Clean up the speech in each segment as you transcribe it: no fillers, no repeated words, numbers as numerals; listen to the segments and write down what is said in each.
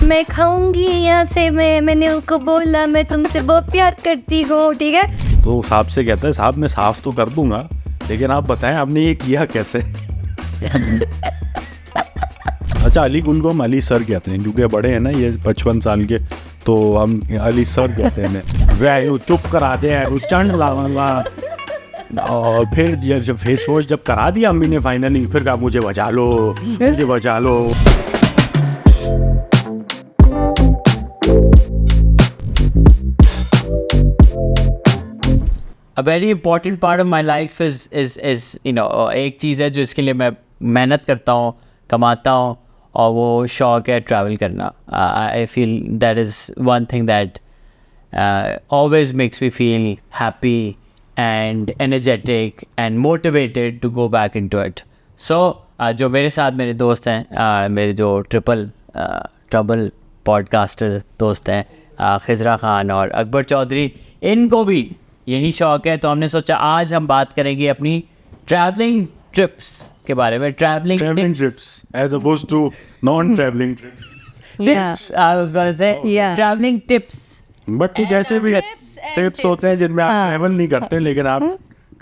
मैं खाऊंगी यहाँ से, मैंने उनको बोला मैं तुमसे बहुत प्यार करती हूँ, ठीक है। तो साहब से कहता है साहब मैं साफ तो कर दूंगा, लेकिन आप बताएं आपने ये किया कैसे। अच्छा, अली गुल को हम अली सर कहते हैं क्योंकि बड़े हैं ना ये 55 साल के, तो हम अली सर कहते हैं। वह चुप कराते हैं उस चंड लावा, और फिर जब फेस वॉश जब करा दिया अम्मी ने फाइनली, फिर कहा मुझे बचा लो, मुझे बचा लो। A very important part of my life is you know, एक चीज़ है जो इसके लिए मैं मेहनत करता हूँ, कमाता हूँ, और वो शौक है ट्रैवल करना. I feel that is one thing that always makes me feel happy and energetic and motivated to go back into it. So जो मेरे साथ मेरे दोस्त हैं, मेरे जो ट्रबल पॉडकास्टर दोस्त हैं, खिजरा खान और अकबर चौधरी, इनको भी यही शौक़ है. तो हमने सोचा आज हम बात करेंगे अपनी ट्रैवलिंग ट्रिप्स के बारे में. Travelling trips as opposed to non-traveling trips. I was going to say travelling tips. But कुछ ऐसे भी ट्रिप्स होते हैं जिनमें आप ट्रैवल नहीं करते लेकिन आप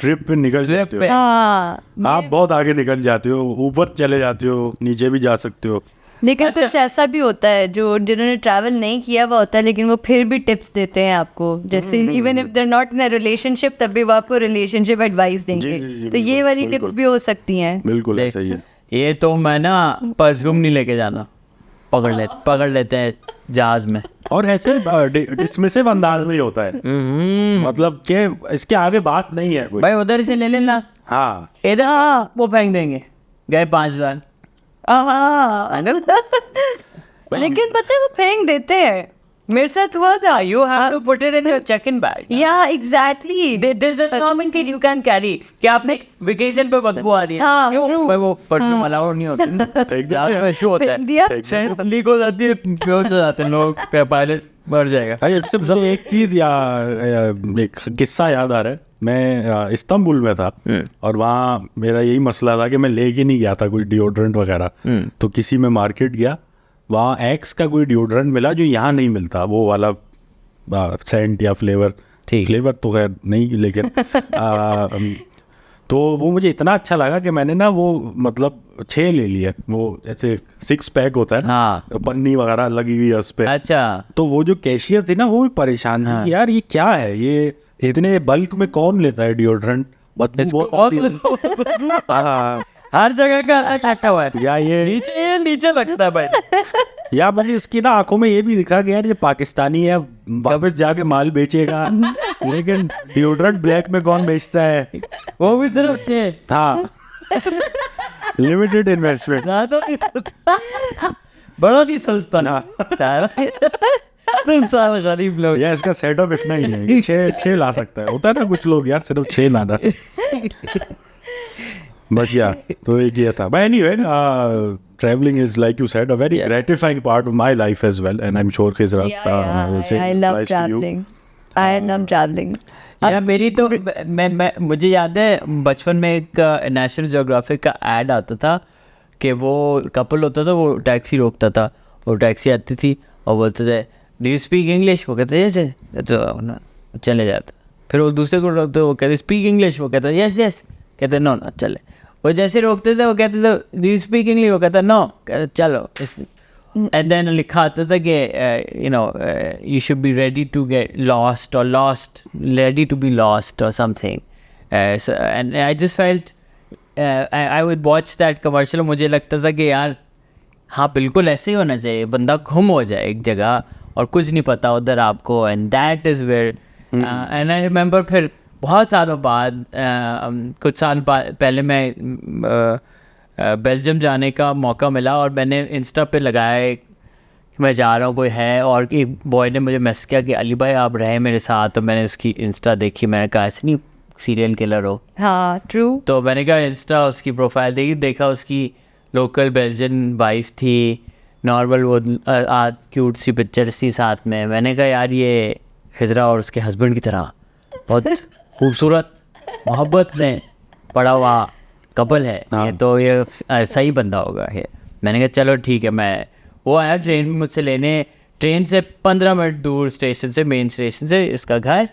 ट्रिप पे निकल जाते हो. आप बहुत आगे निकल जाते हो, ऊपर चले जाते हो, नीचे भी जा सकते हो. लेकिन कुछ ऐसा भी होता है जो जिन्होंने ट्रैवल नहीं किया हुआ होता है लेकिन वो फिर भी टिप्स देते हैं आपको, जैसे even if they're not in a relationship तब भी वो आपको रिलेशनशिप एडवाइस देंगे. तो ये वाली टिप्स भी हो सकती हैं. बिल्कुल ऐसा ही है. ये तो मैं ना परफ्यूम नहीं लेके जाना, पकड़ लेते हैं जहाज में. और ऐसे डिसमिसिव अंदाज में ही होता है, मतलब कि इसके आगे बात नहीं है कोई. भाई उधर से ले लेना, हाँ इधर वो फेंक देंगे, गए 5,000. लेकिन पता है वो फेंक देते हैं. मेरे साथ हुआ था. You have to put it in your check-in bag. Yeah, exactly. This does not mean that you can carry. क्या आपने वेकेशन पे बदबू आ रही है? हाँ, भाई वो परफ्यूम अलाउड नहीं होता. जहाज में शो होता है, सेंट लीक हो जाती है, बेहोश हो जाते हैं लोग, पायलट मर जाएगा. अरे इससे मतलब एक चीज़ एक किस्सा याद आ रहा है. मैं इस्तांबुल में था और वहाँ मेरा यही मसला था कि मैं लेके नहीं गया था कोई डिओड्रेंट वगैरह. तो किसी में मार्केट गया, वहाँ एक्स का कोई डिओड्रेंट मिला जो यहाँ नहीं मिलता, वो वाला सेंट या फ्लेवर तो खैर नहीं, लेकिन तो वो मुझे इतना अच्छा लगा कि मैंने ना वो मतलब 6 ले लिए. वो ऐसे 6 पैक होता है ना, पन्नी वगैरह लगी हुई है उस पर. अच्छा. तो वो जो कैशियर थी ना वो भी परेशान थी कि यार ये क्या है, ये इतने बल्क में कौन लेता है डिओड्रेंट. हर जगह का काटा हुआ है, या ये नीचे लगता है भाई. या भाई उसकी ना आंखों में ये भी दिखा कि यार ये पाकिस्तानी है, वापस जाके माल बेचेगा. लेकिन डिओड्रेंट ब्लैक में कौन बेचता है, वो भी सिर्फ 6. हाँ, लिमिटेड इन्वेस्टमेंट. बड़ा नहीं सस्ता ना तुम साल गरीब लोग. या इसका सेटअप इतना ही है, 6 ला सकता है. होता है ना कुछ लोग यार सिर्फ 6 लाना. बट या तो एक ये था. But anyway, traveling is, like you said, a very gratifying part of my life as well, and I'm sure Khizra will say I love applies to you. traveling. I love traveling. यार मेरी तो मैं मुझे याद है बचपन में एक नेशनल ज्योग्राफिक का ऐड आता था कि वो कपल होता था, वो टैक्सी रोकता था, वो टैक्सी आती थी और बोलते थे डू यू स्पीक इंग्लिश, वो कहते यस, तो चले जाते. फिर वो दूसरे को रोकते, वो कहते स्पीक इंग्लिश, वो कहते यस यस, कहते नो चले. वो जैसे रोकते थे वो कहते थे डू यू स्पीक इंग्लिश, वो कहता नो, कहते चलो. एंड देन लिखा आता था कि you know you should be ready to get lost और रेडी टू बी लॉस्ट और something. And I just felt I would watch that commercial. मुझे लगता था कि यार हाँ बिल्कुल ऐसे ही होना चाहिए, बंदा गुम हो जाए एक जगह और कुछ नहीं पता उधर आपको. And that is where and I remember फिर बहुत सालों बाद कुछ साल पहले मैं बेल्जियम जाने का मौका मिला और मैंने इंस्टा पे लगाया कि मैं जा रहा हूँ, कोई है. और एक बॉय ने मुझे मैसेज किया कि अली भाई आप रहे मेरे साथ. तो मैंने उसकी इंस्टा देखी, मैंने कहा ऐसे नहीं सीरियल किलर हो. हाँ ट्रू. तो मैंने कहा इंस्टा उसकी प्रोफाइल देखा उसकी लोकल बेल्जियन वाइफ थी, नॉर्मल वो क्यूट सी पिक्चर्स थी साथ में. मैंने कहा यार ये खिजरा और उसके हस्बैंड की तरह बहुत खूबसूरत मोहब्बत में पड़ा हुआ कपल है ये, तो ये सही बंदा होगा ये. मैंने कहा चलो ठीक है, मैं वो आया ट्रेन में मुझसे लेने, ट्रेन से 15 मिनट दूर स्टेशन से, मेन स्टेशन से इसका घर,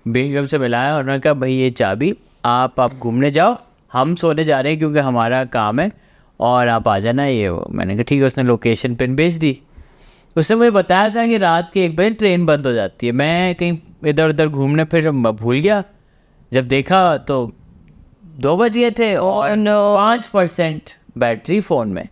बेगम से मिलाया और उन्होंने कहा भाई ये चाबी, आप घूमने जाओ, हम सोने जा रहे हैं क्योंकि हमारा काम है, और आप आ जाना ये वो। मैंने कहा ठीक है। उसने लोकेशन पिन भेज दी। उसने मुझे बताया था कि रात के 1 बजे ट्रेन बंद हो जाती है। मैं कहीं इधर उधर घूमने फिर भूल गया, जब देखा तो 2 बज गए थे और 5% बैटरी फ़ोन में।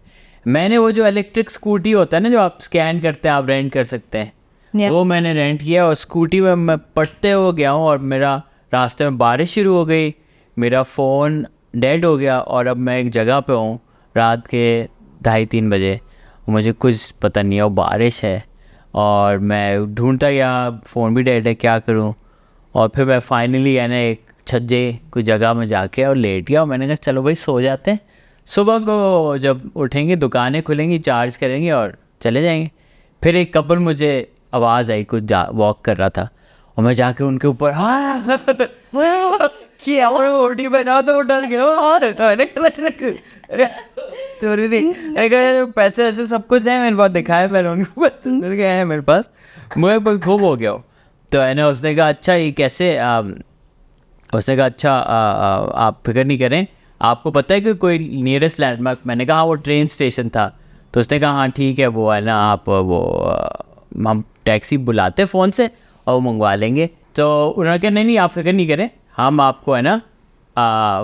मैंने वो जो इलेक्ट्रिक स्कूटी होता है ना, जो आप स्कैन करते हैं, आप रेंट कर सकते हैं, वो मैंने रेंट किया, और स्कूटी में मैं पढ़ते हुए गया हूँ और मेरा रास्ते में बारिश शुरू हो गई, मेरा फ़ोन डेड हो गया, और अब मैं एक जगह पे हूँ रात के 2:30-3 बजे, मुझे कुछ पता नहीं है, वो बारिश है, और मैं ढूंढता गया, फ़ोन भी डेड है, क्या करूँ। और फिर मैं फाइनली है ना एक छज्जे कोई जगह में जाके और लेट गया, और मैंने कहा चलो भाई सो जाते हैं, सुबह को जब उठेंगे दुकानें खुलेंगी, चार्ज करेंगे और चले जाएंगे। फिर एक कपल मुझे आवाज़ आई, कुछ वॉक कर रहा था, और मैं जाके उनके ऊपर किया और ओटी बना तो डर गया, और चोरी नहीं, पैसे ऐसे सब कुछ है मेरे पास, दिखाया मैंने उनको, पैसे मिल गए हैं मेरे पास, मुझे बहुत खूब हो गया। तो है ना, उसने कहा अच्छा ये कैसे, उसने कहा अच्छा आप फिक्र नहीं करें, आपको पता है कि कोई नियरेस्ट लैंडमार्क। मैंने कहा हाँ वो ट्रेन स्टेशन था। तो उसने कहा हाँ ठीक है, वो है ना आप वो हम टैक्सी बुलाते फ़ोन से और वो मंगवा लेंगे। तो उन्होंने कहा नहीं आप फिक्र नहीं करें, हम आपको है ना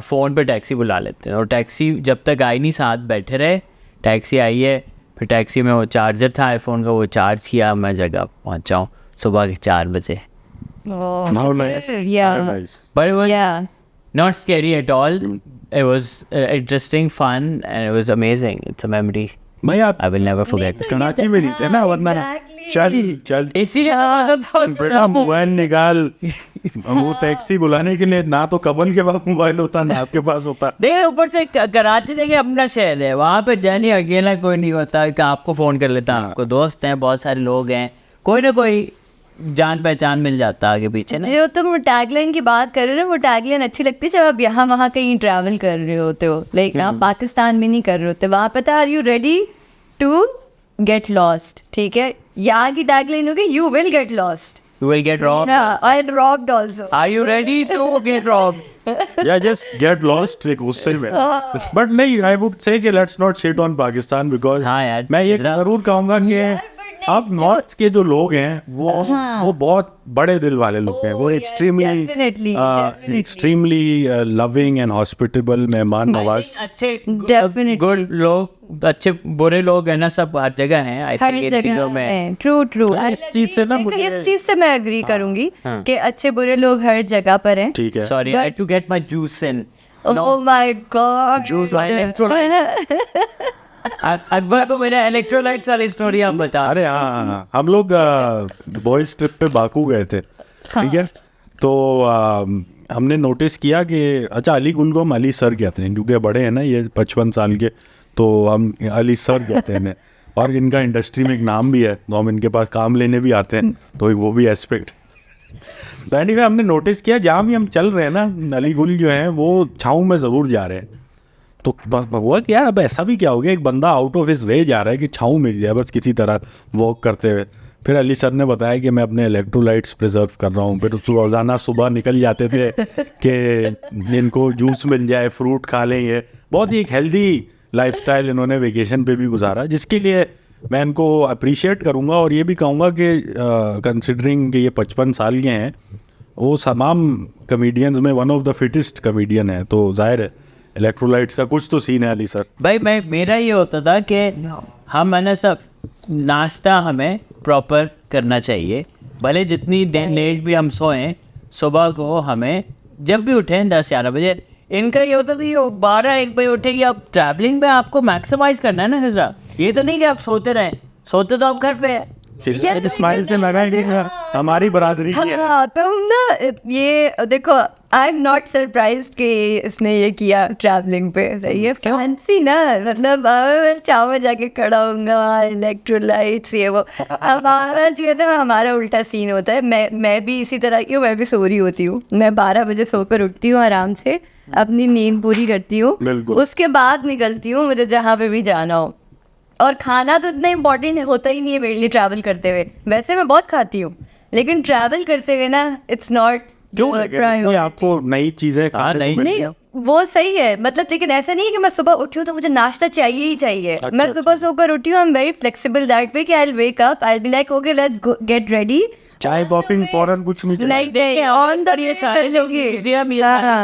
फ़ोन पे टैक्सी बुला लेते हैं। और टैक्सी जब तक आई नहीं, साथ बैठे रहे, टैक्सी आई है, फिर टैक्सी में वो चार्जर था आईफोन का, वो चार्ज किया, मैं जगह पहुंचा हूँ सुबह के 4 बजे। How nice. Yeah. Very nice. But it was Yeah. not scary at all. It was interesting, fun, and it was amazing. It's a memory भाई आप I will never forget. Karachi में नहीं थे ना, वरना चल इसीलिए बेटा मोबाइल निकाल, वो टैक्सी बुलाने के लिए ना तो कबल के पास मोबाइल होता ना आपके पास होता। देखिए ऊपर से कराची देखिए अपना शहर है, वहाँ पे जानी अकेला कोई नहीं होता कि आपको फ़ोन कर लेता, आपको दोस्त हैं, बहुत सारे लोग हैं, कोई ना कोई जान पहचान मिल जाता आगे पीछे ना। जो तुम टैगलाइन की बात कर रहे हो, वो टैगलाइन अच्छी लगती है जब आप यहाँ वहाँ कहीं ट्रैवल कर रहे होते हो, लाइक आप पाकिस्तान में नहीं कर रहे होते, वहाँ पता are you ready to get lost, ठीक है। यहाँ की टैगलाइन होगी you will get lost, You will get robbed. and robbed also. Are you ready to get robbed? या जस्ट गेट लॉस्ट एक उससे में। बट नहीं, आई वुड से कि let's not shit on Pakistan, because हाँ यार, मैं ये जरूर कहूँगा कि अब नॉर्थ के जो लोग हैं वो बहुत बड़े दिल वाले लोग हैं, वो definitely. Extremely loving and hospitable, मेहमान नवाज। अच्छे Definitely. गुड लोग, अच्छे बुरे लोग है ना, सब हर जगह हैं। आई हर थिंक इन चीजों जगह में ट्रू इस चीज से ना मुझे इस चीज से मैं अग्री करूंगी कि अच्छे बुरे लोग हर जगह पर हैं। ठीक है। Sorry I to get my juice in Oh my God. Juice Akbar को मेरा इलेक्ट्रोलाइट्स वाली स्टोरी आप बता। अरे हाँ, हम लोग बॉयज ट्रिप पे बाकू गए थे, ठीक है। तो हमने नोटिस किया कि अच्छा अली गुल को हम अली सर कहते हैं क्योंकि बड़े हैं ना ये 55 साल के, तो हम अली सर कहते हैं और इनका इंडस्ट्री में एक नाम भी है, तो हम इनके पास काम लेने भी आते हैं, तो एक वो भी एस्पेक्ट। तो एनीवे हमने नोटिस किया जहाँ भी हम चल रहे हैं ना, अली गुल जो हैं वो छाँव में ज़रूर जा रहे हैं। तो हुआ कि यार अब ऐसा भी क्या हो गया, एक बंदा आउट ऑफ हिज वे जा रहा है कि छाँव मिल जाए बस किसी तरह वॉक करते हुए। फिर अली सर ने बताया कि मैं अपने इलेक्ट्रोलाइट्स प्रिजर्व कर रहा हूँ। फिर रोज़ाना सुबह निकल जाते थे कि इनको जूस मिल जाए, फ्रूट खा लें। ये बहुत ही एक हेल्दी लाइफस्टाइल इन्होंने वेकेशन पे भी गुजारा, जिसके लिए मैं इनको अप्रिशिएट करूँगा। और ये भी कहूँगा कि कंसिडरिंग कि ये 55 साल के हैं, वो तमाम कमेडियंस में one of the fittest comedian है, तो जाहिर है इलेक्ट्रोलाइट्स का कुछ तो सीन है अली सर। भाई मेरा ये होता था कि हम है ना सब नाश्ता हमें प्रॉपर करना चाहिए, भले जितनी देर लेट भी हम सोएं, सुबह को हमें जब भी उठें 10-11 बजे। इनका ये होता था ये 12-1 बजे उठेगी, आप ट्रैवलिंग में आपको मैक्सिमाइज करना है ना खजरा, ये तो नहीं कि आप सोते रहें, सोते तो आप घर पे है। स्माइल से लगा कि हमारी बरादरी की है। हाँ, तुम ना ये देखो, आई एम नॉट सरप्राइज कि इसने ये किया ट्रैवलिंग पे, सही है, फैंसी ना, मतलब चाव में जाके खड़ा होऊंगा, इलेक्ट्रोलाइट्स ये वो। हमारा जो है ना, हमारा उल्टा सीन होता है। मैं भी इसी तरह की हूँ, मैं भी सो रही होती हूँ, मैं 12 बजे सोकर उठती हूँ, आराम से अपनी नींद पूरी करती हूँ, उसके बाद निकलती हूँ मुझे जहाँ पे भी जाना हो। और खाना तो इतना इम्पोर्टेंट होता ही नहीं है मेरे लिए ट्रैवल करते हुए। वैसे मैं बहुत खाती हूँ, लेकिन ट्रैवल करते हुए ना इट्स नॉट आपको नई चीजें नहीं, वो सही है मतलब, लेकिन ऐसा नहीं है कि मैं सुबह उठी हूँ तो मुझे नाश्ता चाहिए ही चाहिए। मैं सुबह सोकर उठी हूँ, I am very flexible that way कि I will wake up, I will be like okay let's get ready, चाय कॉफी फौरन कुछ नहीं ऑन द ये सारी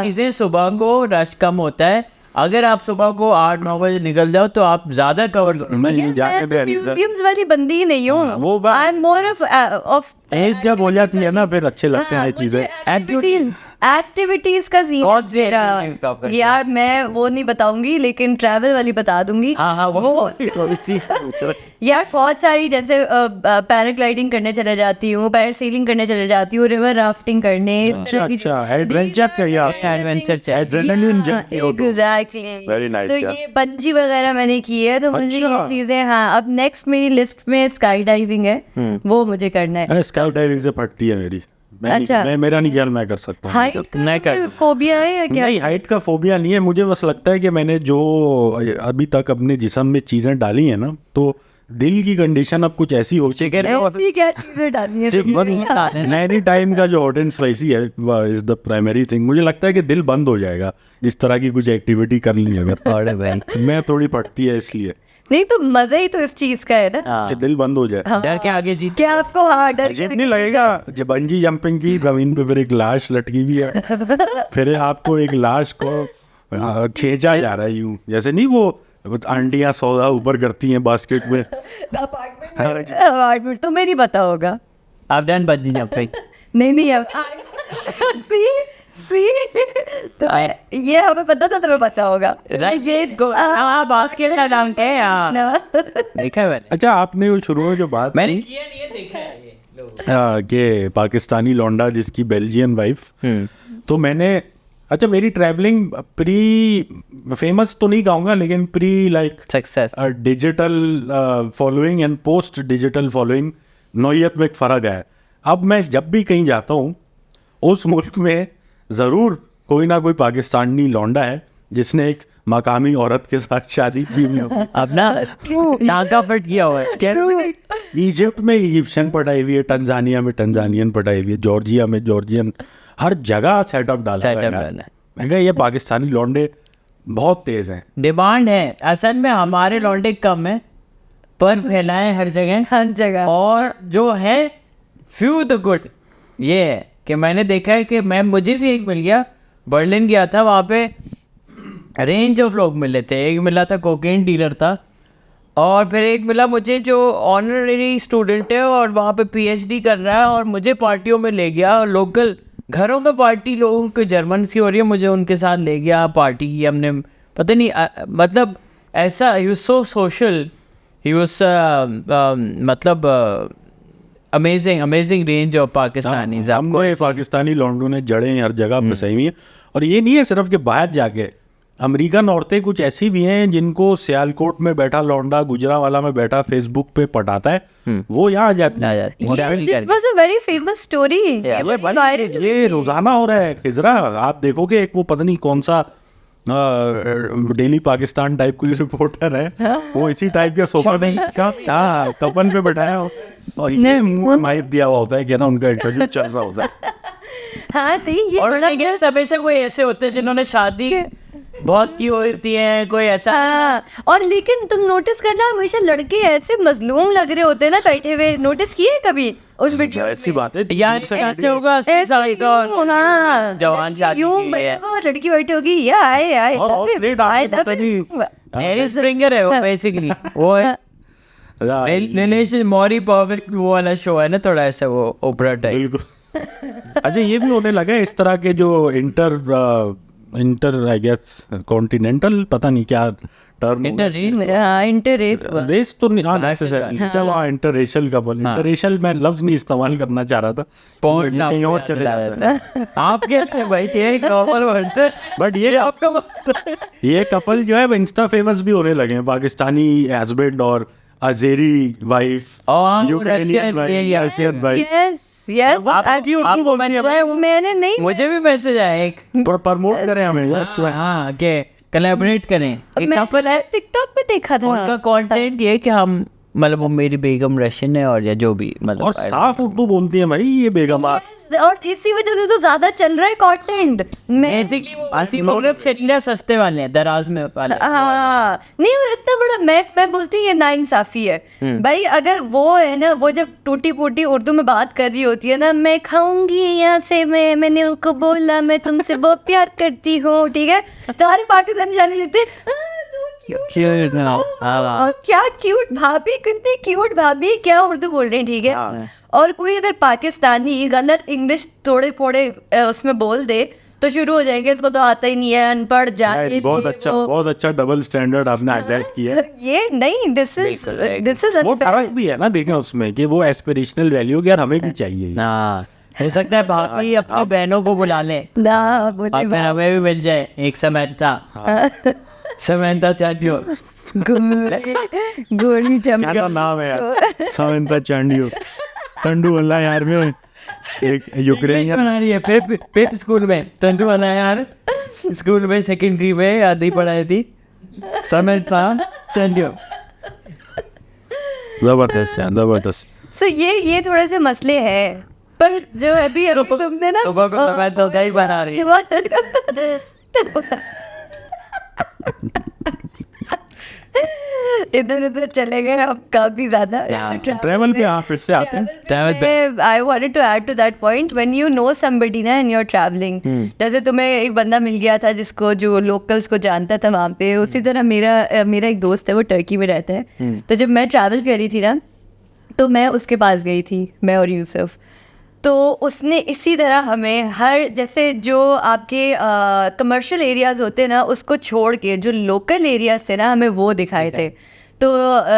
चीजें सुबह को रश कम होता है। अगर आप सुबह को 8-9 बजे निकल जाओ तो आप ज्यादा कवर करो। म्यूजियम्स वाली बंदी ही नहीं हूँ, वो बात I am more of age जब हो जाती है ना फिर अच्छे लगते हैं चीजें। एक्टिविटीज का सीन यार मैं वो नहीं बताऊंगी, लेकिन ट्रैवल वाली बता दूंगी। हाँ वो यार बहुत सारी, जैसे पैराग्लाइडिंग करने चले जाती हूँ, पैरासेलिंग करने चले जाती हूँ, रिवर राफ्टिंग करने। अच्छा एडवेंचर चाहिए, एडवेंचर चाहिए, एड्रेनलिन एग्जैक्टली। Very nice. तो ये बंजी वगैरह मैंने की है, तो मुझे ये चीजें, हाँ अब नेक्स्ट मेरी लिस्ट में स्काई डाइविंग है, वो मुझे करना है। स्काई डाइविंग से फटती है मेरी। मैं मेरा नहीं ख्याल मैं कर सकता हूँ। हाइट का फोबिया है या क्या? नहीं, हाइट का फोबिया नहीं है मुझे, बस लगता है कि मैंने जो अभी तक अपने जिस्म में चीजें डाली हैं ना, तो दिल की कंडीशन अब कुछ ऐसी हो चुकी है। ऐसी क्या चीजें डाली हैं? एनी टाइम का जो हॉट एंड स्पाइसी है इज द प्राइमरी थिंग। मुझे लगता है कि दिल बंद हो जाएगा इस तरह की कुछ एक्टिविटी करनी है अगर मैं थोड़ी पड़ती है इसलिए। नहीं तो मजा ही तो इस चीज का है ना कि दिल बंद हो जाए। डर के आगे जीत क्या आपको? हाँ डर अजीब नहीं लगेगा जब बंजी जंपिंग की जमीन पे फिर एक लाश लटकी हुई है, फिर आपको एक लाश को खींचा जा रहा है यूं, जैसे नहीं वो आंटियां सौदा ऊपर करती हैं बास्केट में। अपार्टमेंट तो मेरी पता होगा। आप डन बंजी जंपिंग? नहीं अब सी तो ये हमें पता था, तुम्हें पता होगा। बास्केट का नाम क्या है? देखा है मैंने। अच्छा आपने वो शुरू में जो बात मैंने किया नहीं है, देखा है ये कि पाकिस्तानी लौंडा जिसकी बेल्जियन वाइफ, तो मैंने अच्छा मेरी ट्रैवलिंग प्री फेमस तो नहीं कहूँगा, लेकिन pre like success digital following and post digital following नौयत में एक फ़र्क है। अब मैं जब भी कहीं जाता हूँ उस मुल्क में ज़रूर कोई ना कोई पाकिस्तानी लौंडा है जिसने एक मकामी औरत के साथ शादी की हुई हो। अपना टांका फट किया हुआ है। इजिप्ट में इजिप्शियन पढ़ाई हुई है, टंजानिया में टंजानियन पढ़ाई हुई है, जॉर्जिया में जॉर्जियन, हर जगह सेटअप डाला है। मैं कहा ये पाकिस्तानी लौंडे बहुत तेज हैं। डिमांड है असल में, हमारे लौंडे कम है पर फैलाए हर जगह। और जो है फ्यू द गुड ये है कि मैंने देखा है कि मुझे भी एक मिल गया, बर्लिन गया था, वहाँ पे रेंज ऑफ लोग मिले थे। एक मिला था कोकेन डीलर था, और फिर एक मिला मुझे जो ऑनररी स्टूडेंट है और वहाँ पे पीएचडी कर रहा है, और मुझे पार्टियों में ले गया, और लोकल घरों में पार्टी लोगों के जर्मन की हो रही है, मुझे उनके साथ ले गया, पार्टी की हमने, पता नहीं मतलब ऐसा he was so social, he was मतलब अमेजिंग रेंज ऑफ पाकिस्तानी। हमको ये पाकिस्तानी लौंडों ने जड़ें हर जगह फंसाई हुई हैं। और ये नहीं है सिर्फ कि बाहर जाके, अमेरिकन औरतें कुछ ऐसी भी हैं जिनको सियालकोट में बैठा लौंडा गुजरावाला में बैठा फेसबुक पे पटाता है, वो यहाँ आ जाती है। This was a very famous story. ये रोजाना हो रहा है खिजरा। आप देखोगे एक वो पता नहीं कौन सा डेली पाकिस्तान टाइप कोई रिपोर्टर है, वो इसी टाइप के सोफा में कपन पे बैठाया हो और ये मुंह में माइक दिया हुआ होता है कि ना उनका इंटरव्यू चल रहा होता है। हाँ तो ये और हमेशा कोई ऐसे होते हैं जिन्होंने शादी बहुत की होती है, कोई ऐसा। हाँ, और लेकिन तुम नोटिस करना हमेशा लड़के ऐसे मजलूम लग रहे होते हैं ना बैठे हुए, नोटिस किए कभी उस वीडियो? ऐसी बात है यार ऐसे होगा जवान शादी लड़की बैठी होगी या जेरी स्प्रिंगर है वो बेसिकली, वो है रिलेशन मॉरी परफेक्ट वो वाला शो है ना, थोड़ा ऐसा वो ओपरा टाइप। बिल्कुल। अच्छा ये भी होने लगा है इस तरह के जो इंटर आई गेस कॉन्टिनेंटल, पता नहीं क्या टर्म, रेस तो नहीं, हाँ इंटररेशियल कपल, इंटररेशियल मैं लफ्ज नहीं इस्तेमाल करना चाह रहा था, कहीं और चले जाता है। आप कहते हैं भाई ये कपल वर्ड, बट ये आपका ये कपल जो है इंस्टा फेमस भी होने लगे हैं, पाकिस्तानी हस्बैंड और अजेरी वाइफ, यूक्रेनियन वाइफ। मैंने नहीं, मुझे भी मैसेज आया एक, प्रमोट करें हमें। हाँ के कोलैबोरेट करें। एक कपल है, टिकटॉक पे देखा था। उनका कंटेंट ये कि हम मतलब वो मेरी बेगम रशियन है और या जो भी मतलब और साफ उर्दू बोलती है भाई ये बेगम। और इसी वजह से तो ज्यादा चल रहा है कंटेंट। बेसिकली वो मगरब शरीरा सस्ते वाले हैं, दराज में वाले। हाँ नहीं, और इतना बड़ा मैं बोलती हूँ ये नाइंसाफी है भाई। अगर वो है ना, वो जब टूटी फूटी उर्दू में बात कर रही होती है ना, मैं खाऊंगी यहाँ से, मैंने उनको बोला मैं तुमसे बहुत प्यार करती हूँ, ठीक है, सारे पाकिस्तानी जाने लगते क्या क्यूट भाभी, कितनी क्यूट भाभी, क्या उर्दू बोल रहे हैं, ठीक है। और कोई अगर पाकिस्तानी गलत इंग्लिश थोड़े फोड़े उसमें बोल दे तो शुरू हो जाएंगे, इसको तो आता ही नहीं है, अनपढ़ जाहिल। बहुत अच्छा डबल स्टैंडर्ड आपने हाईलाइट किया है। ये नहीं, दिस इज वो फर्क भी है ना, देखें उसमें कि वो एस्पिरेशनल वैल्यू यार हमें भी चाहिए। हो सकता है भाभी अपनी बहनों को बुला ले और फिर हमें भी मिल जाए एक समंता चांडियो। गोरी चमका क्या नाम है यार, समंता चांडियो। टंडू वाला यार में एक यूक्रेन बना रही है पेप स्कूल में। टंडू वाला यार स्कूल में सेकेंडरी में आधी पढ़ाई थी समंता चांडियो। जबरदस्त है, जबरदस्त। सो ये थोड़े से मसले हैं, पर जो अभी तुमने ना सुबह को समंता दही बना रही है। इधर उधर चले गए अब काफी ज्यादा ट्रैवल पे। हाँ, फिर से आते हैं। I wanted to add to that point, when you know somebody ना and you're traveling, जैसे तुम्हें एक बंदा मिल गया था जिसको जो लोकल्स को जानता था वहाँ पे, उसी तरह मेरा एक दोस्त है, वो टर्की में रहता है। तो जब मैं ट्रैवल कर रही थी ना, तो मैं उसके पास गई थी, मैं और यूसुफ। तो उसने इसी तरह हमें हर, जैसे जो आपके कमर्शियल एरियाज़ होते हैं ना, उसको छोड़ के जो लोकल एरियाज़ थे ना, हमें वो दिखाए थे। तो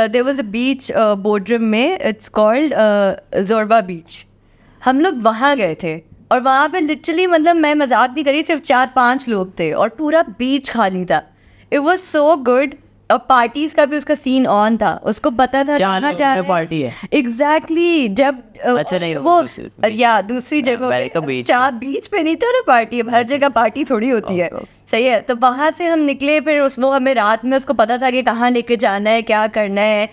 देयर वाज अ बीच बोर्ड्रम में, इट्स कॉल्ड जोरबा बीच। हम लोग वहाँ गए थे और वहाँ पे लिटरली, मतलब मैं मजाक नहीं करी, सिर्फ 4-5 लोग थे और पूरा बीच खाली था। It was so good. और पार्टीज का भी उसका सीन ऑन था, उसको पता था जहाँ पार्टी है एग्जैक्टली। जब अच्छा नहीं, वो या दूसरी जगह चार बीच पे नहीं था ना पार्टी, हर जगह पार्टी थोड़ी होती है, सही है। तो वहाँ से हम निकले, फिर वो हमें रात में उसको पता था कि कहाँ लेके जाना है, क्या करना है,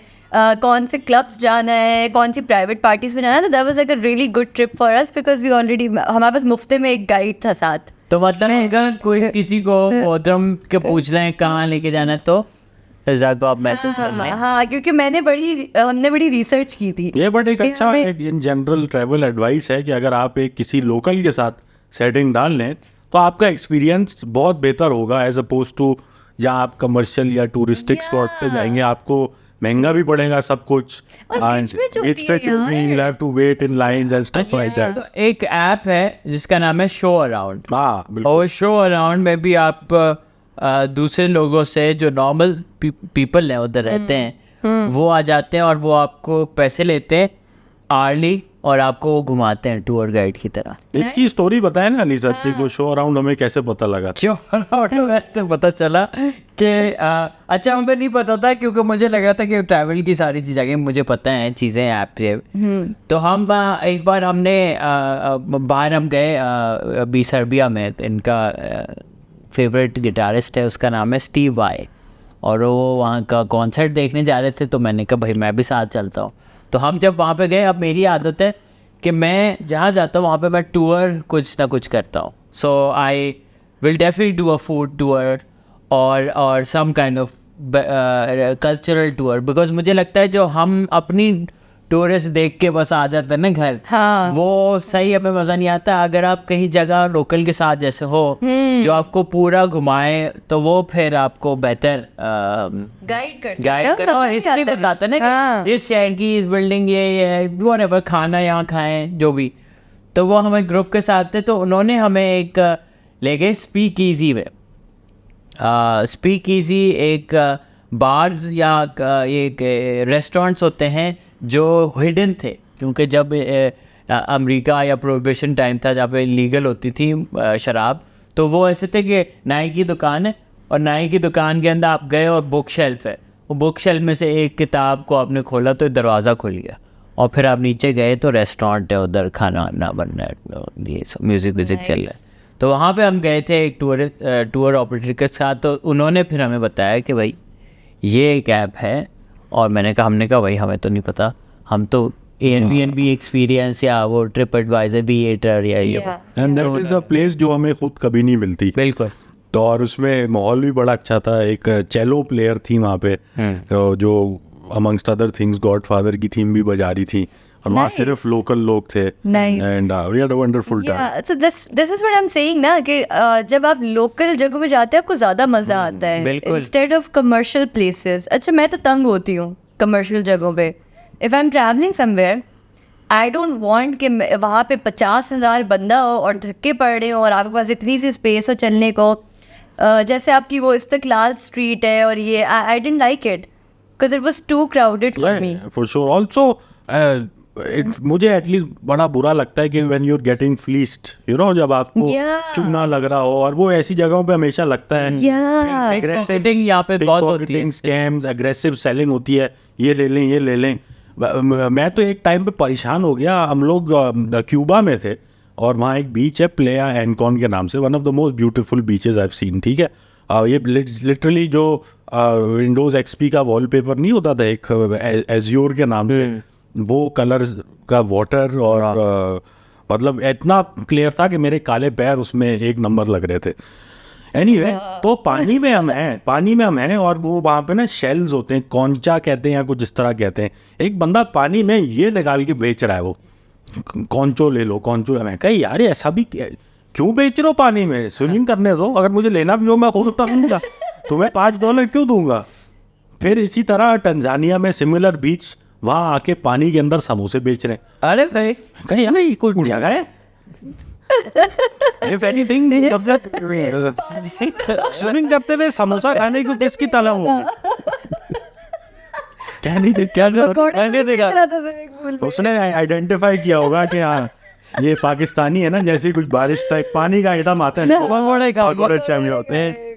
कौन से क्लब्स जाना है, कौन सी प्राइवेट पार्टीज में जाना है। तो that was like a really good trip for us, because we already, हमारे पास मुफ्ते में एक गाइड था साथ। तो मतलब अगर कोई किसी को बोर्ड्रम के पूछ रहे हैं कहाँ लेके जाना है तो को आप मैसेज कर लें। हाँ, क्योंकि हमने बड़ी रिसर्च की थी ये। बट एक अच्छा इन जनरल ट्रैवल एडवाइस है कि अगर आप एक किसी लोकल के साथ सेटिंग डाल लें तो आपका एक्सपीरियंस बहुत बेहतर होगा, एज अपोज टू जहाँ आप कमर्शियल या टूरिस्टिक स्पॉट पे जाएंगे, आपको महंगा भी पड़ेगा सब कुछ। एक ऐप है जिसका नाम है शो अराउंड। हाँ, और शो अराउंड में भी आप दूसरे लोगों से जो नॉर्मल पीपल हैं उधर रहते हैं, वो आ जाते हैं और वो आपको पैसे लेते हैं आर्ली और आपको वो घुमाते हैं टूर गाइड की तरह। इसकी स्टोरी बताए ना अनीसा को, शो अराउंड हमें कैसे पता लगा? शो अराउंड ऐसे पता चला कि अच्छा, हमें नहीं पता था क्योंकि मुझे लगा था कि ट्रैवल की सारी चीज़ें मुझे पता हैं, चीज़ें ऐप से। तो हम एक बार हमने बाहर हम गए अभी सर्बिया में। इनका फेवरेट गिटारिस्ट है, उसका नाम है स्टीव वाई, और वो वहाँ का कॉन्सर्ट देखने जा रहे थे। तो मैंने कहा भाई मैं भी साथ चलता हूँ। तो हम जब वहाँ पे गए, अब मेरी आदत है कि मैं जहाँ जाता हूँ वहाँ पे मैं टूर कुछ ना कुछ करता हूँ। So I will definitely do a food tour और some kind of cultural tour, because मुझे लगता है जो हम अपनी टूरिस्ट देख के बस आ जाते हैं ना घर, हाँ, वो सही हमें मज़ा नहीं आता। अगर आप कहीं जगह लोकल के साथ जैसे हो जो आपको पूरा घुमाए, तो वो फिर आपको बेहतर गाइड कर और हिस्ट्री बताता है ना कि इस शहर की इस बिल्डिंग ये है, व्हाटएवर, खाना यहाँ खाएं जो भी। तो वो हमें ग्रुप के साथ थे, तो उन्होंने हमें एक ले गए स्पीक ईजी में। स्पीक ईजी एक बार्स या एक रेस्टोरेंट्स होते हैं जो हिडन थे, क्योंकि जब अमेरिका या प्रोहिबिशन टाइम था जहाँ पे लीगल होती थी शराब, तो वो ऐसे थे कि नाई की दुकान है और नाई की दुकान के अंदर आप गए और बुक शेल्फ है, वो बुक शेल्फ में से एक किताब को आपने खोला तो दरवाज़ा खुल गया, और फिर आप नीचे गए तो रेस्टोरेंट है, उधर खाना वाना बन रहा है, ये सब म्यूज़िक व्यूज़िक चल रहा है। तो वहाँ पे हम गए थे एक टूर ऑपरेटर के साथ, तो उन्होंने फिर हमें बताया कि भाई ये एक ऐप है, और हमने कहा भाई हमें तो नहीं पता, हम तो Airbnb एक्सपीरियंस या वो ट्रिप एडवाइजर Viator या ये and that is a place जो हमें खुद कभी नहीं मिलती। बिल्कुल। तो और उसमें माहौल भी बड़ा अच्छा था। एक चेलो प्लेयर थी वहाँ पे, तो जो अमंगस्ट अदर थिंग्स गॉडफादर की थीम भी बजा रही थी, और वहाँ Nice. सिर्फ लोकल लोग थे। Nice. And we had a wonderful time. Yeah, so this is what I'm saying ना कि जब आप लोकल जगहों पे जाते हैं आपको ज़्यादा मज़ा आता है बिल्कुल। Instead of commercial places. अच्छा, मैं तो तंग होती हूँ कमर्शियल जगहों पे। If I am travelling somewhere, I don't want कि वहाँ पे 50,000 बंदा हो और धक्के पड़ रहे हो और आपके पास इतनी सी स्पेस हो चलने को। जैसे आपकी वो इस्तिकलाल स्ट्रीट है और ये, I didn't like it because it was too crowded for me. For sure. Also मुझे एटलीस्ट बड़ा बुरा लगता है कि when you are getting fleeced, you know, जब आपको Yeah. चुगना लग रहा हो, और वो ऐसी जगहों पे हमेशा लगता है। Yeah. Pickpocketing यहाँ पे बहुत होती है। स्कैम्स, एग्रेसिव सेलिंग होती है, ये ले लें ये ले लें। मैं तो एक टाइम पे परेशान हो गया। हम लोग क्यूबा में थे और वहाँ एक बीच है प्लेया एनकॉन के नाम से, one of the most beautiful beaches I have seen. ठीक है, ये लिटरली जो विंडोज एक्सपी का वॉलपेपर नहीं होता था एक एज्योर के नाम से, वो कलर का वाटर, और मतलब इतना क्लियर था कि मेरे काले पैर उसमें एक नंबर लग रहे थे। एनीवे, तो पानी में हम हैं और वो वहाँ पे ना शेल्स होते हैं, कौंचा कहते हैं या कुछ इस तरह कहते हैं। एक बंदा पानी में ये निकाल के बेच रहा है, वो कौंचो ले लो, कौंचो। मैं कहा यार ऐसा भी क्यों बेच रहे हो पानी में, स्विमिंग करने दो, अगर मुझे लेना भी हो मैं खुद उठाऊंगा, तुम्हें $5 क्यों दूंगा। फिर इसी तरह टंजानिया में सिमिलर बीच, वहाँ आके पानी के अंदर समोसे बेच रहे हैं। अरे भाई कहीं यार ये कोई जगह है If anything, स्विमिंग करते हुए समोसा खाने को किसकी तलब होगी। क्या देखा, उसने आइडेंटिफाई किया होगा कि हाँ ये पाकिस्तानी है ना, जैसे कुछ बारिश से पानी का आइटम आता है पकौड़े चाहिए होते हैं।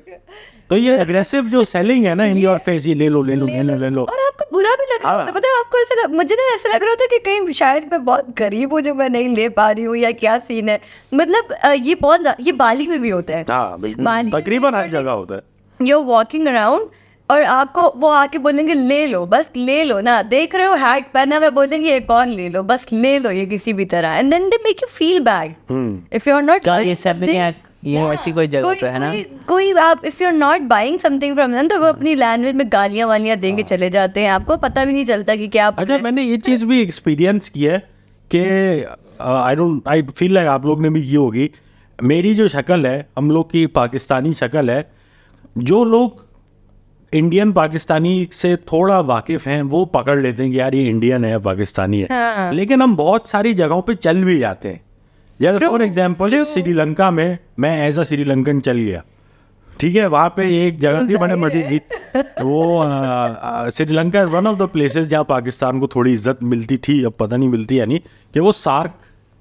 तो ये एग्रेसिव जो सेलिंग है ना इन योर फेस, ये ले लो ले लो ले लो ले लो। और आपको बुरा भी लग रहा होता, पता है आपको ऐसा मुझे ना ऐसा लग रहा होता है कि कहीं शायद मैं बहुत गरीब हूँ जो मैं नहीं ले पा रही हूँ, या क्या सीन है। मतलब ये बहुत, ये बाली में भी होता है। हाँ बिल्कुल, तकरीबन हर जगह होता है। यू वॉकिंग अराउंड और आपको वो आके बोलेंगे ले लो, बस ले लो ना, देख रहे हो हैट पहना हुआ, बोलेंगे एक और ले लो, बस ले लो ये किसी भी तरह, and then they make you feel bad if you are not. ये सब ये ऐसी कोई जगह पे है ना, कोई आप if you are not buying something from them, तो वो अपनी लैंग्वेज में गालियां वालियां देंगे चले जाते हैं, आपको पता भी नहीं चलता कि क्या। अच्छा, मैंने ये चीज़ भी एक्सपीरियंस की है कि आई फील लाइक आप लोग ने भी की होगी। मेरी जो शक्ल है, हम लोग की पाकिस्तानी शक्ल है, जो लोग इंडियन पाकिस्तानी से थोड़ा वाकिफ़ हैं वो पकड़ लेते हैं कि यार ये इंडियन है पाकिस्तानी है। हाँ। लेकिन हम बहुत सारी जगहों पे चल भी जाते हैं। जैसे फॉर एग्जांपल श्रीलंका में मैं एज अ श्रीलंकन चल गया, ठीक है, वहाँ पे एक जगह थी बड़े मजे की, वो Sri Lanka one of the places जहाँ पाकिस्तान को थोड़ी इज्जत मिलती थी, अब पता नहीं मिलती या नहीं, कि वो सार्क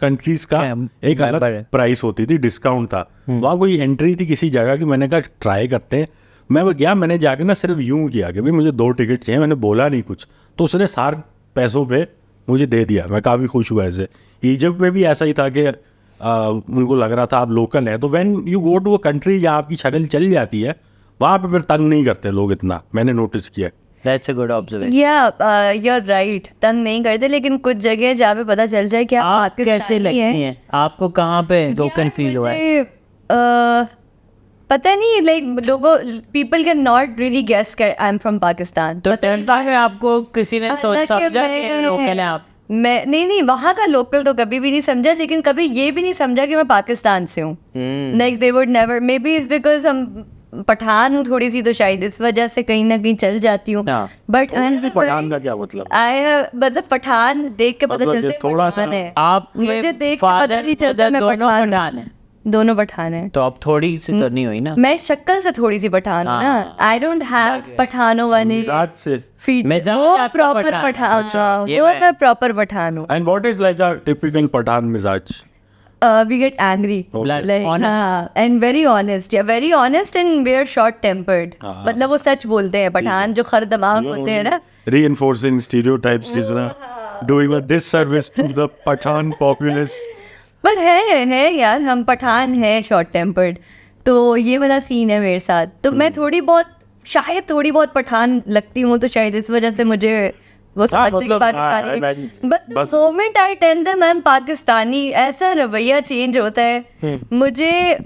कंट्रीज का एक अलग प्राइस होती थी, डिस्काउंट था। वहाँ कोई एंट्री थी किसी जगह की, मैंने कहा ट्राई करते हैं। मैं वो गया, मैंने जाके ना सिर्फ यूँ किया कि भाई मुझे 2 टिकट चाहिए, मैंने बोला नहीं कुछ, तो उसने सार्क पैसों पे मुझे दे दिया। मैं काफ़ी खुश हुआ ऐसे। इजिप्ट में भी ऐसा ही था कि उनको लग रहा था आप लोकल हैं, तो when you go to a country जहाँ आपकी शक्ल चल जाती है, वहाँ पे फिर तंग नहीं करते लोग इतना, मैंने नोटिस किया। That's a good observation. या you're right, तंग नहीं करते, लेकिन कुछ जगह जहाँ पे पता चल जाए कि आप कैसे लगती हैं, आपको कहाँ पे लोकल फील हुआ है? पता नहीं, लाइक लोगों, people can not really guess I am from Pakistan. तो टर्नटा है आपको किसी ने सोच समझा कि लोकल है आप? मैं नहीं, वहाँ का लोकल तो कभी भी नहीं समझा, लेकिन कभी ये भी नहीं समझा कि मैं पाकिस्तान से हूँ। Like they would never, may be it's because हम पठान हूँ थोड़ी सी, तो शायद इस वजह से कहीं ना कहीं चल जाती हूँ। बट पठान का क्या मतलब? मतलब पठान देख के पता चलता है थोड़ा सा आप मुझे देख के पता नहीं चलता मैं पठान है। दोनों पठान है, तो अब थोड़ी सी तो नहीं हुई ना? मैं शक्ल से थोड़ी सी पठान हूँ ना, आई डोंट हैव पठानों वाले फीचर, वो प्रॉपर पठान, वो मैं प्रॉपर पठान हूँ। And what is like a typical Pathan मिजाज? We get angry, like honest. and very honest, yeah, very honest and we are short tempered. मतलब वो सच बोलते हैं पठान, जो खर दिमाग होते हैं ना। Reinforcing stereotypes is ना doing a disservice to the Pathan populace. पर है यार, हम पठान है शॉर्ट टेम्पर्ड, तो ये वाला सीन है मेरे साथ। तो मैं थोड़ी बहुत पठान लगती हूँ, तो शायद इस वजह से मुझे वो समझते कि Pakistani. But the moment I tell them I am Pakistani, ऐसा रवैया चेंज होता है। मुझे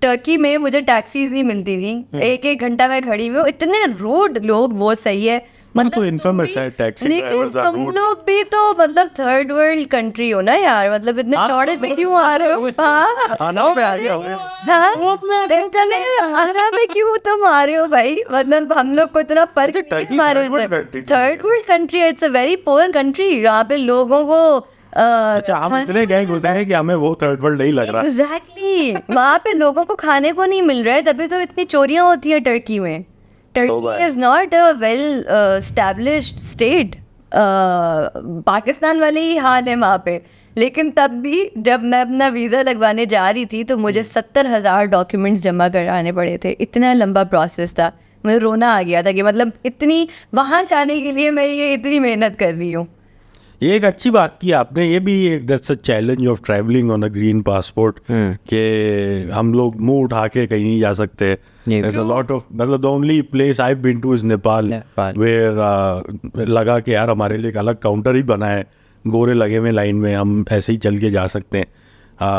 टर्की में मुझे टैक्सीज नहीं मिलती थी, एक घंटा मैं खड़ी हुई हूँ, इतने रूड लोग, वो सही है। तो इनफेमस है टैक्सी ड्राइवर्स आर तुम रूड। लोग भी तो मतलब थर्ड वर्ल्ड कंट्री हो ना यार, मतलब इतने चौड़े पे क्यों आ रहे हो? हाँ खाना पे आ गया हुआ आना पे क्यों तुम आ रहे हो भाई? मतलब हम लोग को इतना फर्क टर्की मारे। third world country थी। Third world country, it's a very poor country. यहाँ पे लोगों को अच्छा, हम इतने गए गुजरे हैं कि हमें वो थर्ड वर्ल्ड नहीं लग रहा। एग्जैक्टली, वहाँ पे लोगों को खाने को नहीं मिल रहा है, तभी तो इतनी चोरियां होती है टर्की में। Turkey is not a well established state. Pakistan वाले ही हाल है वहाँ पे। लेकिन तब भी जब मैं अपना वीज़ा लगवाने जा रही थी तो मुझे 70,000 डॉक्यूमेंट्स जमा कराने पड़े थे। इतना लंबा प्रोसेस था, मुझे रोना आ गया था कि मतलब इतनी वहाँ जाने के लिए मैं ये इतनी मेहनत कर रही हूँ। ये एक अच्छी बात की आपने, ये भी एक that's a challenge of travelling on a green passport कि हम लोग मुंह उठा के कहीं नहीं जा सकते। There's a lot of, मतलब the only place I've been to is Nepal, where लगा कि यार हमारे लिए एक अलग काउंटर ही बना है, गोरे लगे हुए लाइन में, हम ऐसे ही चल के जा सकते हैं।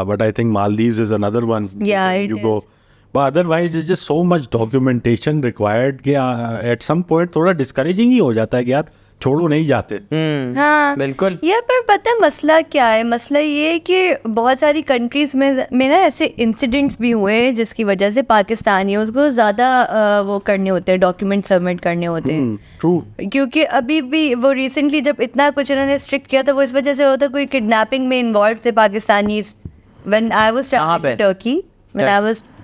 But I think Maldives is another one. Yeah, it you go. But otherwise there's just so much documentation required कि at some point थोड़ा discouraging ही हो जाता है कि यार छोड़ो नहीं जाते। हाँ बिल्कुल। यार, पर पता है मसला क्या है? मसला ये है कि बहुत सारी कंट्रीज में ना ऐसे इंसिडेंट्स भी हुए हैं जिसकी वजह से पाकिस्तानियों को ज़्यादा वो करने होते हैं, डॉक्यूमेंट सबमिट करने होते हैं। ट्रू। क्योंकि अभी भी वो रिसेंटली जब इतना कुछ उन्होंने स्ट्रिक्ट किया था, वो इस वजह से होता कोई किडनैपिंग में इन्वॉल्व थे Pakistanis. When I was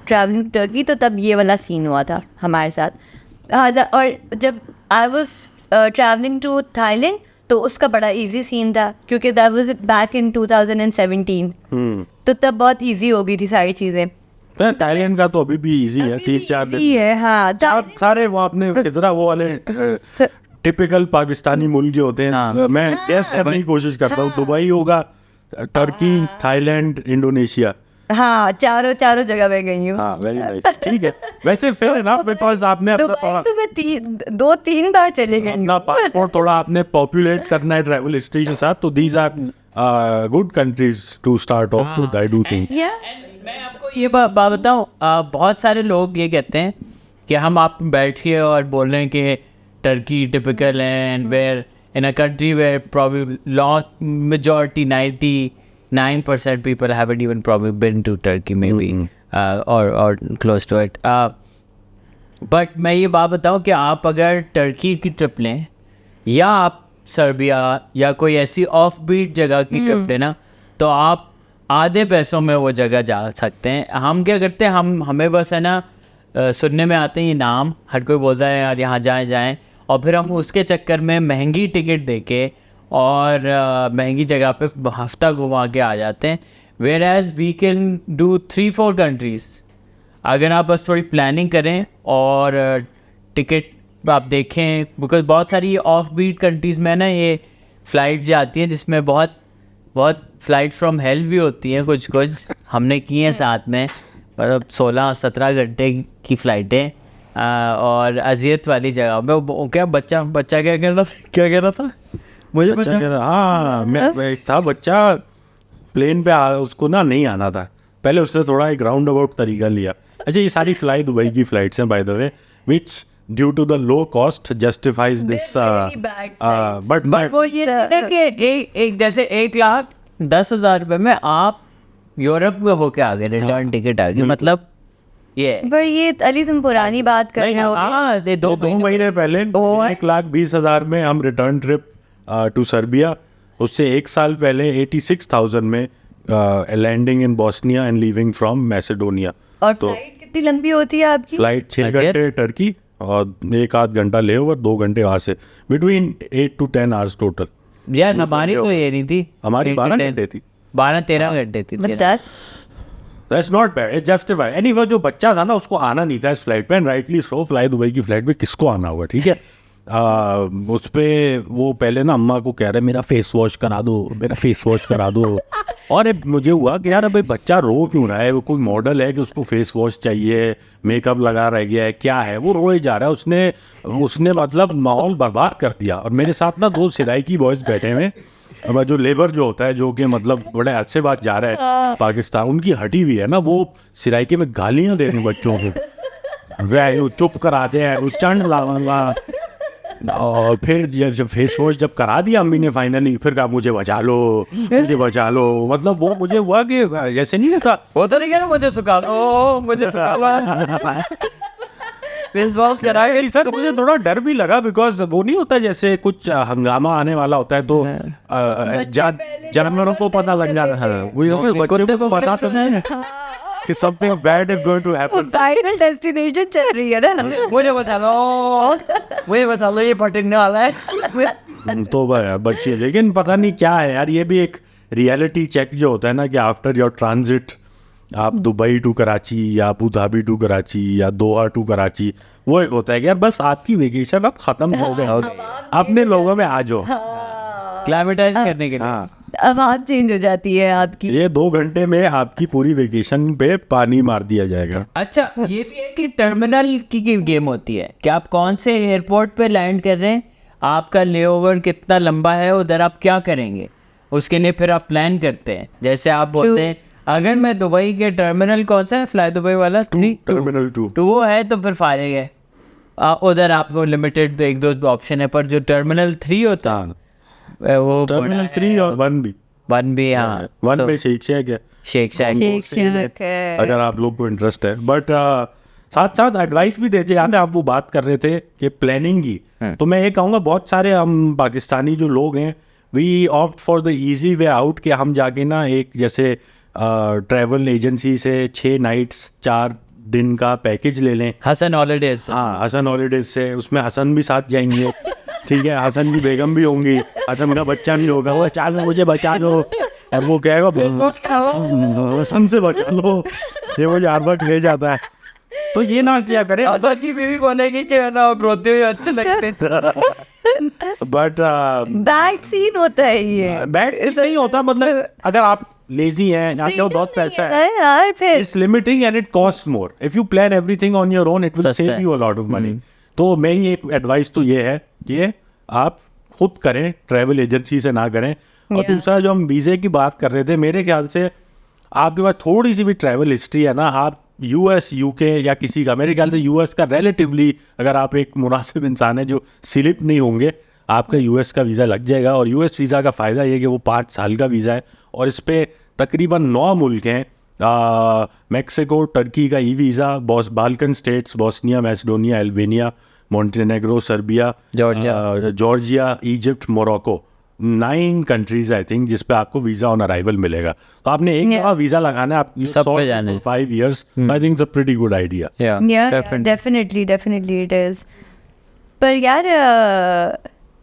travelling Turkey तो तब ये वाला सीन हुआ था हमारे साथ। और जब I was travelling to Thailand तो उसका बड़ा इजी सीन था, क्योंकि दैट वाज बैक इन 2017। तो तब बहुत इजी हो गई थी सारी चीज़ें। थाईलैंड का तो अभी भी इजी है, 3-4 दिन। इजी है, हाँ। सारे वो आपने कितना वो वाले टिपिकल पाकिस्तानी मुल्क जो होते हैं, मैं गैस करने की कोशिश करता हूँ, दुबई होगा, टर्की, थाईलैंड, इंडोनेशिया। हाँ, चारों जगह पे गई हूँ। हाँ, वेरी नाइस। ठीक है, वैसे फेयर इनफ, बिकॉज़ आपने अपना तो मैं 2-3 बार चले गई अपना पासपोर्ट थोड़ा आपने पॉपुलेट करना है ट्रैवल हिस्ट्री के साथ, तो these are good countries to start off with, I do think. मैं आपको ये बात बताऊँ, बहुत सारे लोग ये कहते हैं कि हम आप बैठिए और बोल रहे हैं कि टर्की टिपिकल है, and where in a country where probably majority 99% people haven't even probably been to Turkey maybe or close to it. But मैं ये बात बताऊँ कि आप अगर टर्की की ट्रिप लें या आप सर्बिया या कोई ऐसी ऑफ बीट जगह की ट्रिप लें ना, तो आप आधे पैसों में वो जगह जा सकते हैं। हम क्या करते हैं, हमें बस है ना सुनने में आते हैं ये नाम, हर कोई बोलता है यार यहाँ जाएं, और फिर हम उसके चक्कर में महंगी टिकट देके और महंगी जगह पे हफ्ता घुमा के आ जाते हैं। Whereas we can do 3-4 countries अगर आप बस थोड़ी प्लानिंग करें और टिकट आप देखें, बिकॉज बहुत सारी ऑफ बीट कंट्रीज़ में ना ये फ़्लाइट जाती हैं जिसमें बहुत फ़्लाइट्स फ्रॉम हेल भी होती हैं, कुछ हमने की हैं साथ में, मतलब 16-17 घंटे की फ़्लाइटें, और अजियत वाली जगह में। क्या बच्चा क्या कह रहा था मुझे बच्चा कह रहा, हाँ मैं था बच्चा प्लेन पे उसको ना नहीं आना था, पहले उसने थोड़ा एक राउंड अबाउट तरीका लिया। अच्छा, ये सारी फ्लाइट दुबई की फ्लाइट्स हैं by the way, which due to the low cost justifies this, but वो ये सीधा कि एक जैसे 1,10,000 रुपये में आप यूरोप में होके आ गए, रिटर्न टिकट आ गई, मतलब ये। पर ये अली तुम पुरानी बात कर रहे हो। हाँ, 2 महीने पहले 1,20,000 में हम रिटर्न ट्रिप टू सर्बिया, उससे 1 साल पहले 86,000 में landing in Bosnia and leaving from Macedonia. और फ्लाइट कितनी लंबी होती है आपकी? फ्लाइट 6 घंटे टर्की और 1-8 घंटा ले ओवर, 2 घंटे वहाँ से, बिटवीन 8 to 10 आवर्स टोटल। यार हमारी तो ये नहीं थी, हमारी 12 घंटे थी, 12-13 घंटे थी। That's not bad, it's justified। Anyway, जो बच्चा था ना उसको आना नहीं था इस फ्लाइट पे, राइटली सो, फ्लाई दुबई की फ्लाइट पे किसको आना होगा, ठीक है। उस पे वो पहले ना अम्मा को कह रहे मेरा फेस वॉश करा दो, और मुझे हुआ कि यार अबे बच्चा रो क्यों रहा है, वो कोई मॉडल है कि उसको फेस वॉश चाहिए, मेकअप लगा रह गया है, क्या है, वो रोए जा रहा है। उसने मतलब माहौल बर्बाद कर दिया। और मेरे साथ ना 2 सिराइकी बॉयज बैठे हुए, अब जो लेबर जो होता है, जो कि मतलब बड़े अच्छे बात जा रहा है पाकिस्तान, उनकी हटी हुई है ना, वो सिराइके में गालियाँ दे रहे हैं बच्चों को, वे चुप कराते हैं, उस चंड लावा। और फिर जब फेस वॉश जब करा दिया अम्मी ने फाइनली, फिर कहा मुझे बचा लो, मुझे बचा लो। मतलब वो मुझे हुआ कि जैसे नहीं था, वो तो नहीं कह रहा मुझे सुखा लो, मुझे सुखा लो। फेस वॉश कराए सर मुझे थोड़ा डर भी लगा, बिकॉज वो नहीं होता जैसे कुछ हंगामा आने वाला होता है तो जानवरों को पता लग जाता है, बच्चे को पता तो नहीं है कि something bad is going to happen। Final destination चल रही है ना। मुझे बचा लो, ये फटकने वाला है। तो यार बच्चे, लेकिन पता नहीं क्या है यार, ये भी एक रियलिटी चेक जो होता है ना कि आफ्टर योर ट्रांजिट आप दुबई टू कराची या अबू धाबी टू कराची या दोहा टू कराची, वो एक होता है कि यार बस आपकी वेकेशन अब खत्म हो गई, अपने लोगों में आ जाओ क्लाइमेटाइज करने के लिए। हाँ, अब आप चेंज हो जाती है आपकी। ये 2 घंटे में आपकी पूरी वेकेशन पे पानी मार दिया जाएगा। अच्छा, ये भी है कि टर्मिनल की गेम होती है कि आप कौन से एयरपोर्ट पे लैंड कर रहे हैं, आपका लेओवर कितना लंबा है, उधर आप क्या करेंगे, उसके लिए फिर आप प्लान करते हैं। जैसे आप बोलते हैं अगर मैं दुबई के टर्मिनल, कौन सा है फ्लाई दुबई वाला, टर्मिनल 2 वो है तो फिर फायदे है, उधर आपको लिमिटेड 1-2 ऑप्शन है। पर जो टर्मिनल 3 होता है वो टर्मिनल 3 और 1 भी, 1 भी, हाँ 1 पे शेख शेख है, शेख शेख अगर आप लोग को इंटरेस्ट है। बट साथ साथ एडवाइस भी देते याद है, आप वो बात कर रहे थे कि प्लानिंग की, तो मैं ये कहूँगा बहुत सारे हम पाकिस्तानी जो लोग हैं, we opt for the easy way out, कि हम जाके ना एक जैसे ट्रैवल एजेंसी से 6 नाइट्स 4 दिन का पैकेज ले लें, हसन हॉलीडेज। हाँ, हसन हॉलीडेज से, उसमें हसन भी साथ जाएंगे, ठीक है, हसन की बेगम भी होंगी, हसन का बच्चा भी होगा, वो चार मुझे बचा लो, और वो कहेगा हसन से बचा लो, ये मुझे हर वक्त ले जाता है। तो ये ना किया करें, हसन की बीवी बोलेगी कि ना रोते हुए अच्छे लगते, बट बैड सीन होता है ये। बैड इसलिए नहीं होता, मतलब अगर आप लेजी हैं, आपके पास बहुत पैसा है यार, फिर it's limiting and it cost more. If you plan everything on your own, it will save you a lot of money. तो मेरी एक एडवाइस तो ये है कि आप खुद करें, ट्रैवल एजेंसी से ना करें। और दूसरा, जो हम वीज़े की बात कर रहे थे, मेरे ख्याल से आपके पास थोड़ी सी भी ट्रैवल हिस्ट्री है ना, आप US UK या किसी का, मेरे ख्याल से US का रिलेटिवली, अगर आप एक मुनासिब इंसान है जो स्लिप नहीं होंगे, आपका US का वीज़ा लग जाएगा। और US वीज़ा का फ़ायदा ये कि वो 5 साल का वीज़ा है, और इस पर तकरीबन 9 मुल्क हैं, मैक्सिको, टर्की का visa, Balkan states, Bosnia, Macedonia, Albania, Montenegro, Serbia, Georgia, Egypt, Morocco, 9 countries I think जिस पे आपको वीज़ा ऑन अराइवल मिलेगा। तो आपने एक दफ़ा वीज़ा लगाना है, आप सब पे जाने 5 years, I think it's a pretty good idea. definitely it is। पर यार,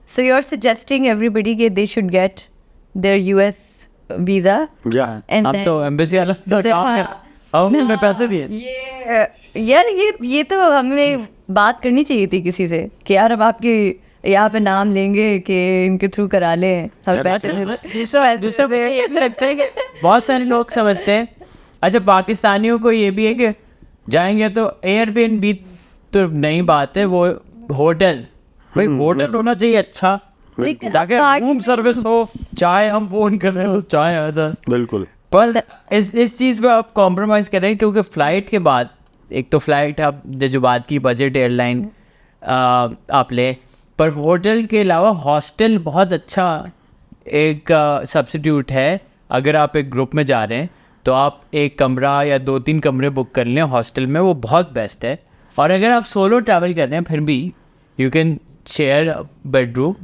so you're suggesting everybody कि they should get their US visa, and अब then तो एम्बेसी वाला मैं पैसे दिए। यार ये तो हमें बात करनी चाहिए थी किसी से कि यार अब आपके यहाँ पे नाम लेंगे कि इनके थ्रू करा लें, सब पैसे बहुत सारे लोग समझते हैं। अच्छा, पाकिस्तानियों को ये भी है कि जाएंगे तो एयरबीएनबी तो नई बात है, वो होटल, भाई होटल होना चाहिए अच्छा, ताकि रूम सर्विस हो, चाहे हम फोन कर रहे हो चाहे अदर, बिल्कुल। पर इस चीज़ पे आप कॉम्प्रोमाइज़ करें, क्योंकि फ़्लाइट के बाद, एक तो फ़्लाइट आप जो बात की बजट एयरलाइन आप ले, पर होटल के अलावा हॉस्टल बहुत अच्छा एक सब्स्टिट्यूट है। अगर आप एक ग्रुप में जा रहे हैं तो आप एक कमरा या 2-3 कमरे बुक कर लें हॉस्टल में, वो बहुत बेस्ट है। और अगर आप सोलो ट्रैवल कर रहे हैं फिर भी you can share bedroom,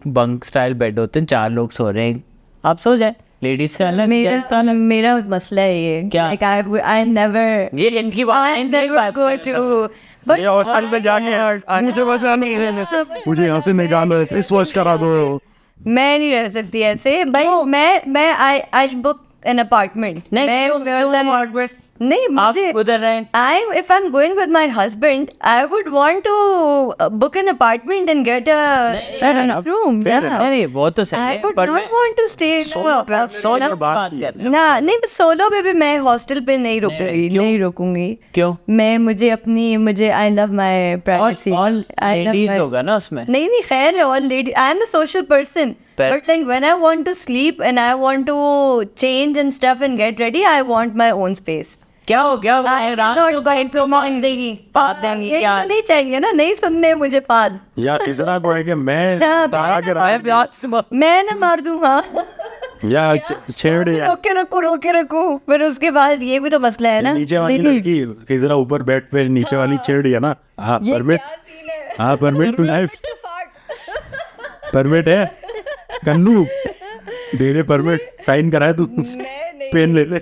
bunk style bed होते हैं, 4 लोग सो रहे हैं, आप सो जाए, लेडीज का अलग, जेंट्स का अलग। मेरा मसला है ये, क्या? like I never ये इनकी बात go to, but ये हॉस्टल में जाके मुझे बचा नहीं है, मुझे यहाँ से निकालो, फेस वॉश करा दो। मैं नहीं रह सकती ऐसे भाई। मैं I book an apartment। नहीं आप मुझे उधर रहें। if I'm going with my husband, I would want to book an apartment and get a room. fair Yeah. नहीं वो तो सही I है would पर not मैं want to stay in a solo की बात कर रहा हूँ। ना नहीं सोलो पे भी मैं हॉस्टल पे नहीं रुकूंगी क्यों? मुझे I love my privacy all ladies होगा ना उसमें। नहीं खैर है all lady I am a social person but like when I want to sleep and I want to change and stuff and get ready I want my own space क्या हो गया रात को कहीं तो मांगेगी पाद देंगी क्या नहीं चाहिए ना नहीं सुनने मुझे पाद या किसना को है कि मैं हाँ, तारा के रात मैं ना मार दूँ हाँ या छेड़ या रोके रखूं फिर उसके बाद ये भी तो मसला है ना नीचे वाली लड़की किसरा ऊपर बेड पे नीचे वाली छेड़ या ना हाँ परमिट टू लाइफ परमिट है कन्नू दे दे परमिट साइन कराए तू पेन ले ले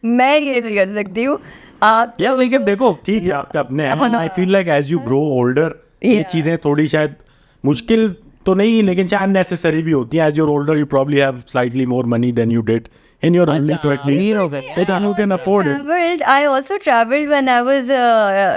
मैं ये नहीं कर सकती हूँ आप यार लेकिन देखो ठीक है आपके अपने हैं I feel like as you grow older ये चीज़ें थोड़ी शायद मुश्किल तो नहीं लेकिन शायद नेसेसरी भी होती हैं as your older you probably have slightly more money than you did in your early 20s then you can afford it. I also traveled when I was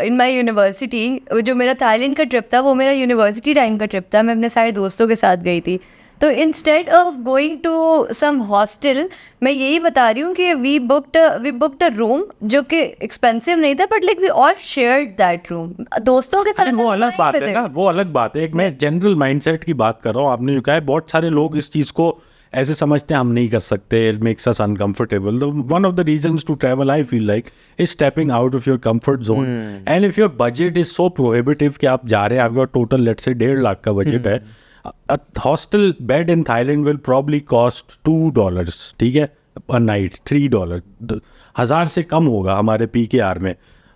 in my university. जो मेरा Thailand का trip था वो मेरा university time का trip था मैं अपने सारे दोस्तों के साथ गई थी तो instead of going to some hostel मैं यही बता रही हूँ कि वी बुक्ड अ रूम जो कि एक्सपेंसिव नहीं था but like we all shared that room दोस्तों के साथ वो अलग बात है ना वो अलग बात है एक मैं जनरल माइंडसेट की बात कर रहा हूँ आपने जो कहा है बहुत सारे लोग इस चीज़ को ऐसे समझते हैं हम नहीं कर सकते it makes us uncomfortable one of the reasons to travel I feel like is stepping out of your comfort zone and if your budget is so prohibitive कि आप जा रहे हैं आपका टोटल लेट से 1.5 लाख का बजट है a hostel bed in Thailand will probably cost $2 ठीक है a night $3 1,000 से कम होगा हमारे PKR में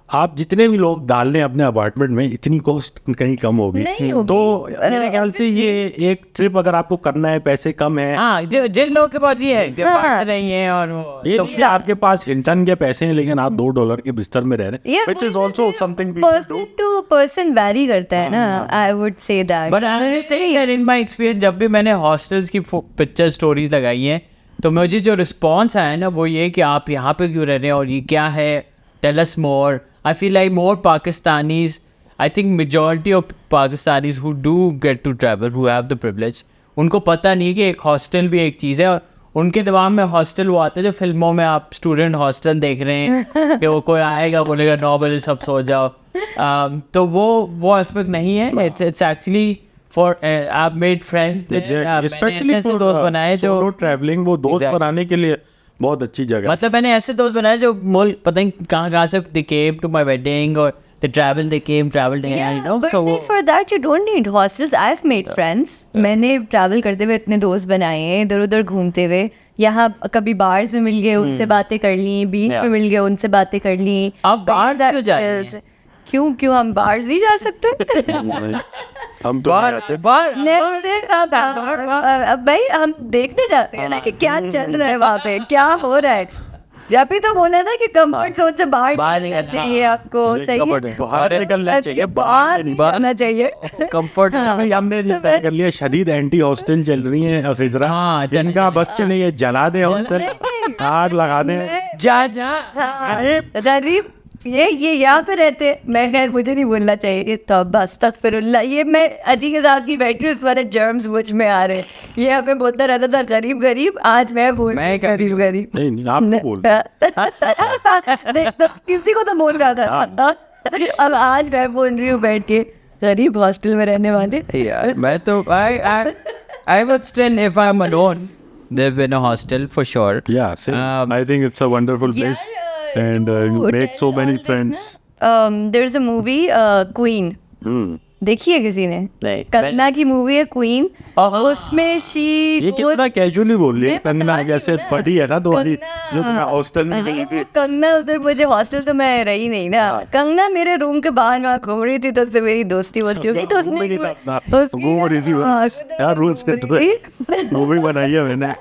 आप जितने भी लोग डाल लें अपने अपार्टमेंट में इतनी कॉस्ट कहीं कम होगी तो मेरे ख्याल से ये एक ट्रिप अगर आपको करना है पैसे कम है हाँ जिन लोगों के पास ये है कि बात नहीं है और वो ये तो आपके पास हिल्टन के पैसे हैं लेकिन आप $2 के बिस्तर में रह रहे हैं which is also something person to person vary करता है ना I would say that but I'm just saying that in my experience जब भी मैंने हॉस्टल्स की पिक्चर स्टोरीज लगाई हैं तो मुझे जो रिस्पॉन्स आया ना वो ये कि आप यहाँ पे क्यों रह रहे हैं और ये क्या है tell us more I feel like more Pakistanis I think majority of Pakistanis who do get to travel who have the privilege उनको पता नहीं कि एक हॉस्टल भी एक चीज़ है और उनके दिमाग में हॉस्टल वो आता है जो फिल्मों में आप स्टूडेंट हॉस्टल देख रहे हैं कि वो कोई आएगा बोलेगा 9 बजे सब सो जाओ तो वो एस्पेक्ट नहीं है इट्स एक्चुअली फॉर आप मेड फ्रेंड्स स्पेशली दोस्त बनाए जो ट्रैवलिंग वो दोस्त बनाने के लिए बहुत अच्छी जगह मतलब मैंने ऐसे दोस्त बनाए जो मुल्क पता नहीं कहाँ से they came to my wedding or they traveled here you know but so like for that you don't need hostels I've made friends मैंने ट्रैवल करते हुए इतने दोस्त बनाए हैं इधर उधर घूमते हुए यहाँ कभी बार्स में मिल गए उनसे बातें कर ली बीच में मिल गए उनसे बातें कर ली आप बाहर क्यों जा रहे हैं क्यों हम बाहर नहीं जा सकते हम तो अब भाई हम देखने जाते हैं ना कि क्या चल रहा है वहाँ पे क्या हो रहा है जब भी तो बोला था कि कंफर्ट जोन से बाहर निकलना चाहिए आपको सही है बाहर निकलना चाहिए बाहर निकलना चाहिए कंफर्ट हमने तय कर लिया शदीद एंटी हॉस्टल चल रही है फिजरा जिनका बस चले ये जला दे हॉस्टल आग लगा दे जा गरीब ये यहाँ पे रहते मैं खैर मुझे नहीं बोलना चाहिए तो बस तक फिर ये मैं अजी के साथ की बैठ रही हूँ उस वाले जर्म्स मुझ में आ रहे ये हमें बोलता रहता था गरीब आज मैं बोल गरीब नहीं आप बोल किसी को तो बोल रहा था अब आज मैं बोल रही हूँ बैठ के गरीब हॉस्टल में रहने वाले यार मैं तो I would still if I'm alone live in a hostel for sure yeah same. I think it's a wonderful place and you make so many friends there's a movie Queen देखी है किसी ने नहीं कंगना की मूवी है queen उसमें ये कितना कैजुअली बोल रही है कंगना जैसे पढ़ी है ना तुम्हारी जो तुम्हें हॉस्टल में गई थी कंगना उधर मुझे हॉस्टल तो मैं रही नहीं ना कंगना मेरे रूम के बाहर वहाँ घूम रही थी तो उससे मेरी दोस्ती होती होगी तो उसने घूम रही थी यार रोज मूवी बनाई है मैंने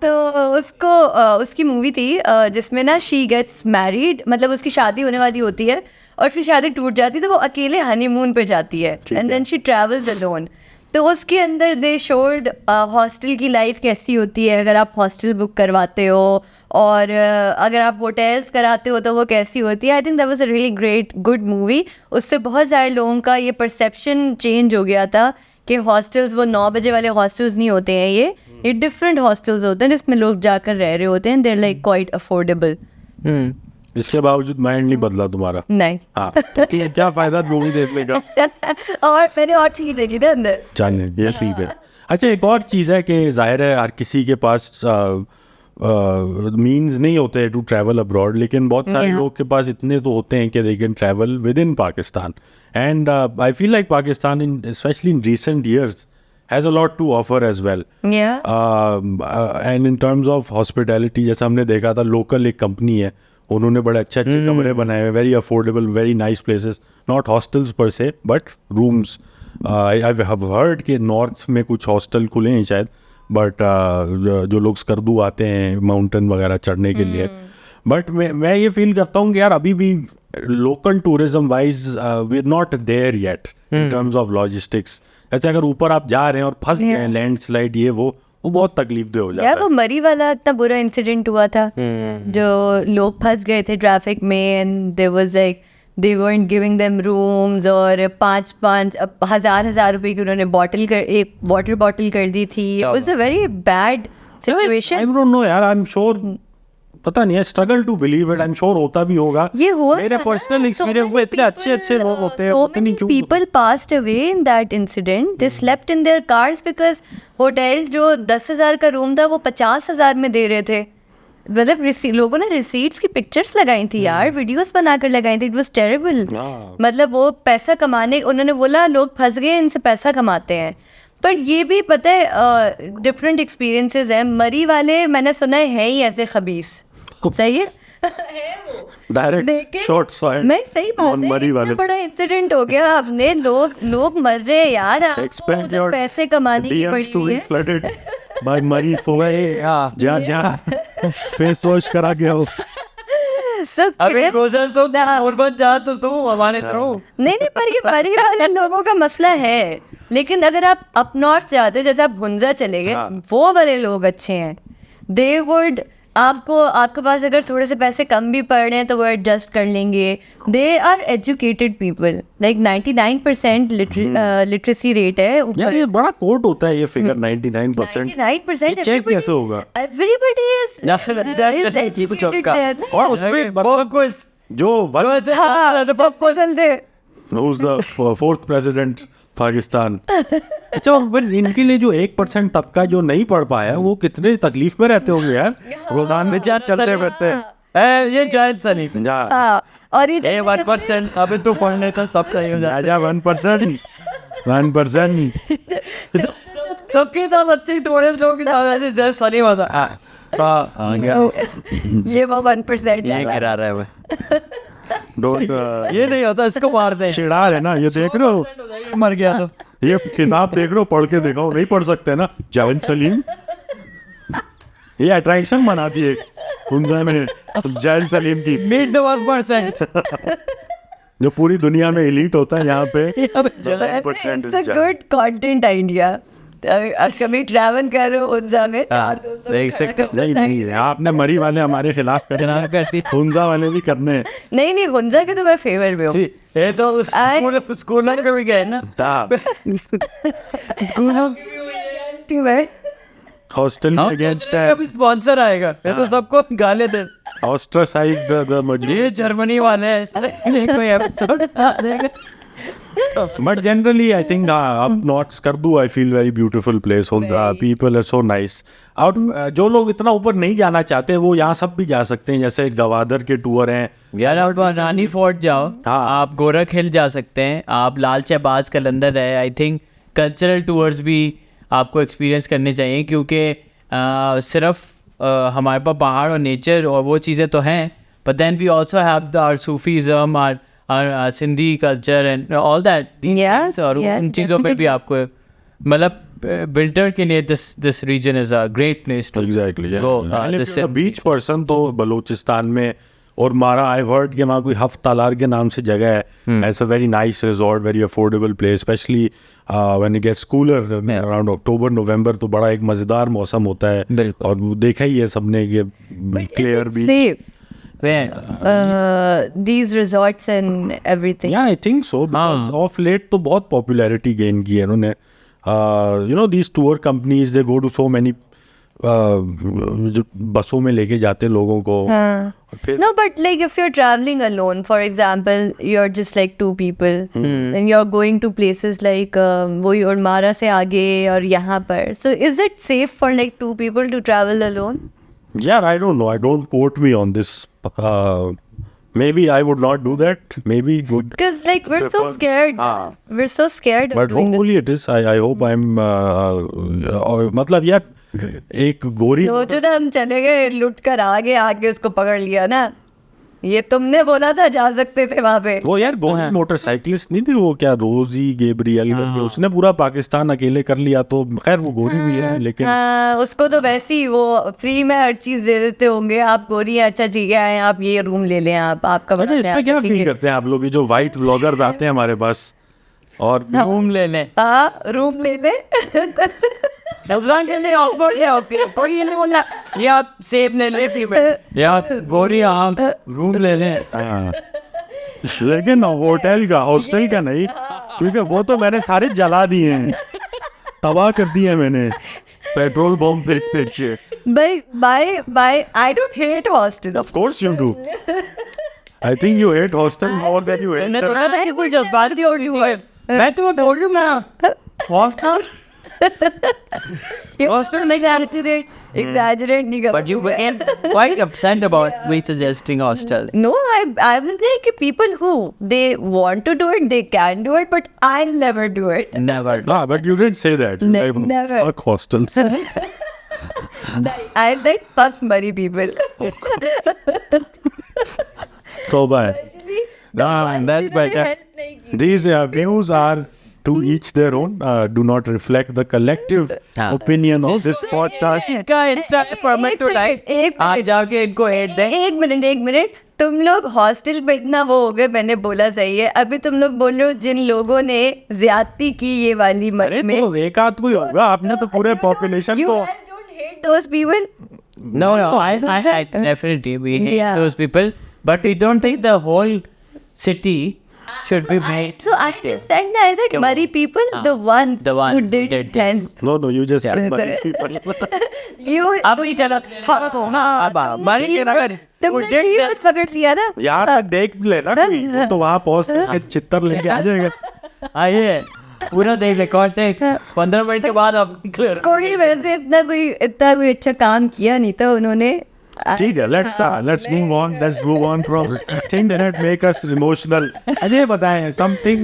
तो उसको उसकी मूवी थी जिसमें ना शी गेट्स मैरिड मतलब उसकी शादी होने वाली होती है और फिर शादी टूट जाती है तो वो अकेले हनीमून पे जाती है and then she travels alone तो उसके अंदर दे शोड हॉस्टल की लाइफ कैसी होती है अगर आप हॉस्टल बुक करवाते हो, और अगर आप होटल्स कराते हो तो वो कैसी होती है. I think that was a really great good movie. उससे बहुत सारे लोगों का ये परसेप्शन चेंज हो गया था कि हॉस्टल्स वो 9 बजे वाले हॉस्टल्स नहीं होते हैं, ये डिफरेंट हॉस्टल्स होते हैं जिसमें लोग जाकर रह रहे होते हैं. They are like quite affordable. इसके बावजूद माइंड नहीं बदला तुम्हारा? नहीं. हाँ, तो ये क्या फायदा मूवी देखने का? और मैंने और चीज़ देखी ना अंदर. जाने ये ठीक है. अच्छा, एक और चीज़ है कि जाहिर है हर किसी के पास मीन्स नहीं होते टू ट्रैवल अब्रॉड, लेकिन बहुत सारे लोग के पास इतने तो होते हैं कि they can travel with in Pakistan. And I feel like Pakistan in specially in recent years has a lot to offer as well. Yeah. And in terms of hospitality, जैसा हमने देखा था, लोकल एक कंपनी है, उन्होंने बड़े अच्छे अच्छे कमरे बनाए हुए, very affordable, very nice places, not hostels पर से but rooms. I have heard कि नॉर्थ में कुछ हॉस्टल खुले हैं शायद, बट जो लोग स्कर्दू आते हैं माउंटेन वगैरह चढ़ने के लिए, बट मैं ये फील करता हूँ कि यार अभी भी local tourism wise we are not there yet in terms of logistics. अच्छा, अगर ऊपर आप जा रहे हैं और फंस गए हैं, लैंडस्लाइड ये वो बहुत तकलीफ दे हो जाता है. वो मरी वाला इतना बुरा इंसिडेंट हुआ था, जो लोग फंस गए थे ट्रैफिक में, and there was like they weren't giving them rooms, और 5,000 रुपए की उन्होंने एक वाटर बॉटल कर दी थी. It was a very bad situation. I don't know यार, आई एम श्योर, पता नहीं है, struggle to believe it. I am sure होता भी होगा. ये हुआ मेरे पर्सनल एक्सपीरियंस में इतने अच्छे लोग होते हैं, पता नहीं क्यों. People passed away in that incident. They slept in their cars because hotel जो 10,000 का रूम था वो 50,000 में दे रहे थे. मतलब लोगों ने रिसीट्स की पिक्चर्स लगाई थी यार, वीडियोस बनाकर लगाई थी. It was terrible. मतलब वो पैसा कमाने, उन्होंने बोला लोग फंस गए, इनसे पैसा कमाते हैं. पर ये भी पता है डिफरेंट एक्सपीरियंसेस हैं. मरी वाले मैंने सुना है ही ऐसे खबीस. सही है. Direct shot fire. मैं सही बात है, इतना बड़ा इंसिडेंट हो गया. आपने लोग मर रहे हैं यार, आपको उधर पैसे कमाने की पड़ी है. भाई मरी फोए जा फेस वॉश करा के हो. अबे रोजर तो और बच जा तो तू हमारे तरह. नहीं, पर ये मरी वाले लोगों का मसला है. लेकिन अगर आप अप नॉर्थ जाते हो, जैसे आप भुंजा चले गए, वो वाले लोग अच्छे हैं. दे वुड आपके पास अगर थोड़े से पैसे कम भी पड़ रहे हैं तो वो एडजस्ट कर लेंगे. They are educated people. Like 99% literacy rate है. यार ये बड़ा कोट होता है ये फिगर 99%. 99% चेक कैसे होगा? Everybody is educated. और उसमें कुछ जो who's the fourth president Pakistan. अच्छा, इनके लिए जो 1% तबका जो नहीं पढ़ पाया, वो कितने तकलीफ में रहते होंगे यार. रोजाना चलते फिरते. ये जायद सनी और ये 1%. अबे तू पढ़ने का सब सही हो जाएगा. 1% सबके साथ अच्छे टूरिस्ट लोग के साथ जैसे सनी होता. ये वो 1% ये गिरा रहा है वो. ये नहीं होता, इसको मार दे. चिढ़ा है ना, ये देख रहे हो, मर गया तो. ये किताब देख रहे हो, पढ़ के देखो. नहीं पढ़ सकते ना. जावेद सलीम ये अट्रैक्शन बना दी एक में जावेद सलीम की. Meet the 1%. जो पूरी दुनिया में एलीट होता है यहाँ पे. It's a good content idea. कभी ट्रैवल कर रहे हो उनजा में, चार दोस्तों नहीं, आपने मरी वाले हमारे खिलाफ करती, हुंजा वाले भी करने हैं. नहीं, हुंजा के तो मैं फेवर में हूँ. ये तो स्कूल में कभी गए ना. स्कूल में हॉस्टल में अगेंस्ट है. कभी स्पॉन्सर आएगा, ये तो सबको गाले दे. ऑस्ट्रासाइज्ड ये जर्मनी वाले हैं. कोई episode But generally, I think up north Skardu, I feel very beautiful place. People are so nice. और जो लोग इतना ऊपर नहीं जाना चाहते, वो यहाँ सब भी जा सकते हैं. जैसे गवादर के टूर हैं यार. आप रानी फोर्ट जाओ, आप गोरख हिल जा सकते हैं, आप लाल शहबाज कलंदर है. आई थिंक कल्चरल टूर्स भी आपको एक्सपीरियंस करने चाहिए, क्योंकि सिर्फ हमारे पास पहाड़ और नेचर और वो चीज़ें तो हैं, but then we also have our Sufism, our Sindhi culture and all that. Yes, और उन चीज़ों पे भी आपको मतलब विंटर के लिए this region is a great place to exactly go. Beach person तो बलूचिस्तान में और मारा आई हर्ड कि वहाँ कोई हफ्त तालार के नाम से जगह है, it's a very nice resort, very affordable place, specially when it gets cooler around October November, तो बड़ा एक मज़ेदार मौसम होता है। बिल्कुल। और वो देखा ही है सबने कि clear beach. safe Where? these resorts and everything? Yeah, I think so. Because of late तो बहुत popularity gain की है उन्होंने. You know, these tour companies, they go to so many जो बसों में लेके जाते हैं लोगों को. और फिर No, but like if you're traveling alone, for example, you're just like two people, and you're going to places like वही उड़मारा से आगे और यहाँ पर. So is it safe for like two people to travel alone? Yeah, I don't know. I don't quote me on this. Maybe I would not do that. Maybe good. Because like we're so scared. We're so scared of But doing this. hopefully it is. I hope I'm. और मतलब यार एक गोरी सोचो ना हम चले गए लुट कर आगे उसको पकड़ लिया ना, ये तुमने बोला था जा सकते थे वहाँ पे. वो यार गोरी मोटरसाइकिलिस्ट नहीं थी वो, क्या रोजी गैब्रियल करके, उसने पूरा पाकिस्तान अकेले कर लिया. तो खैर वो गोरी भी है लेकिन हाँ, उसको तो वैसे ही वो फ्री में हर चीज दे देते होंगे. आप गोरी हैं, अच्छा ठीक है आए आप ये रूम ले लें, आप आपका अच्छा इसमें क्या फील करते हैं आप लोग, ये जो वाइट व्लॉगर्स आते हैं हमारे पास और रूम ले ले। हाँ रूम ले ले. नजरान के लिए ऑफर है होती है, और ये नहीं बोलना ये आप सेब ले ले फ्री में, यार गोरी आम रूम ले ले। हाँ। लेकिन होटल का हॉस्टल का नहीं, क्योंकि वो तो मैंने सारे जला दिए हैं, तबाह कर दिए मैंने पेट्रोल बम पे. By I don't hate hostel. Of course you do. I think you hate hostel more than you hate मैं the- थोड़ा था कि कोई जज्बात की होली हुआ है, मैं तुम्हें बोल रही हूँ मैं हॉस्टल Hostel नहीं exaggerate, exaggerate नहीं कर. but you were quite upset about me suggesting hostel. No, I was like people who they want to do it, they can do it, but I'll never do it. Never. Ah, but you didn't say that. Ne- Like, never. Fuck hostels. I like fuck Murray people. So bad. Especially Nah, that's better. help नहीं की. These views are to each their own. Do not reflect the collective हाँ. opinion of this podcast. इसका Insta permit to like एक आज जाके इनको hate दें। एक मिनट तुम लोग हॉस्टल पे इतना वो हो गए, मैंने बोला सही है. अभी तुम लोग बोल रहे हो जिन लोगों ने ज्यादती की ये वाली मत अरे में. तो एक आध कोई होगा, आपने तो पूरे पॉपुलेशन You को. guys don't hate those people. No, I definitely we hate Yeah. those people, but we don't think the whole city should be made. So I understand that. I said Murray people, the ones The ones who who did did then. No, you just Yeah. said Murray people. You अब ही चला अब मरी के नगर तुमने keyword पकड़ लिया ना. यहाँ तक देख लेना कोई, वो तो वहाँ पहुँच के चित्तर लेके आ जाएगा. आइए पूरा देख ले कॉन्टेक्स्ट 15 मिनट के बाद अब क्लियर। कोई वैसे इतना कोई अच्छा काम किया नहीं था उन्होंने. ठीक है, let's move on from thing that make us emotional. Ajay बताएं something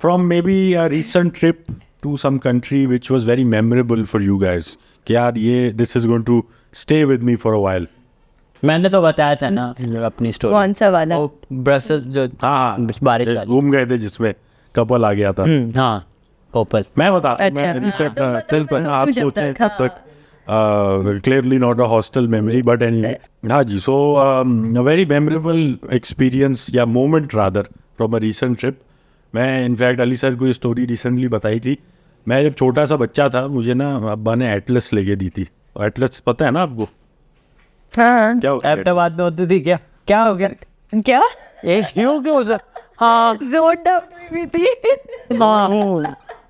from maybe a recent trip to some country which was very memorable for you guys. कि यार ये this is going to stay with me for a while. मैंने तो बताया था ना अपनी स्टोरी। कौन सा वाला? वो ब्रसेल्स जो हाँ बारिश वाली। घूम गए थे जिसमें कपल आ गया था. हाँ कपल। मैं बता अच्छा, मैं recent, बिल्कुल आप जब सोचें तक, तब तक clearly not a hostel memory but anyway. हाँ जी, so a very memorable experience या moment rather from a recent trip. मैं इनफैक्ट अली सर को ये स्टोरी रिसेंटली बताई थी. मैं जब छोटा सा बच्चा था मुझे ना अब्बा ने एटलस लेके दी थी. एटलस पता है ना आपको हाँ क्या हो गया? अहमदाबाद में होती थी क्या हो गया? क्या एक ही हो गया उसे। हाँ जोन डाउन हुई थी.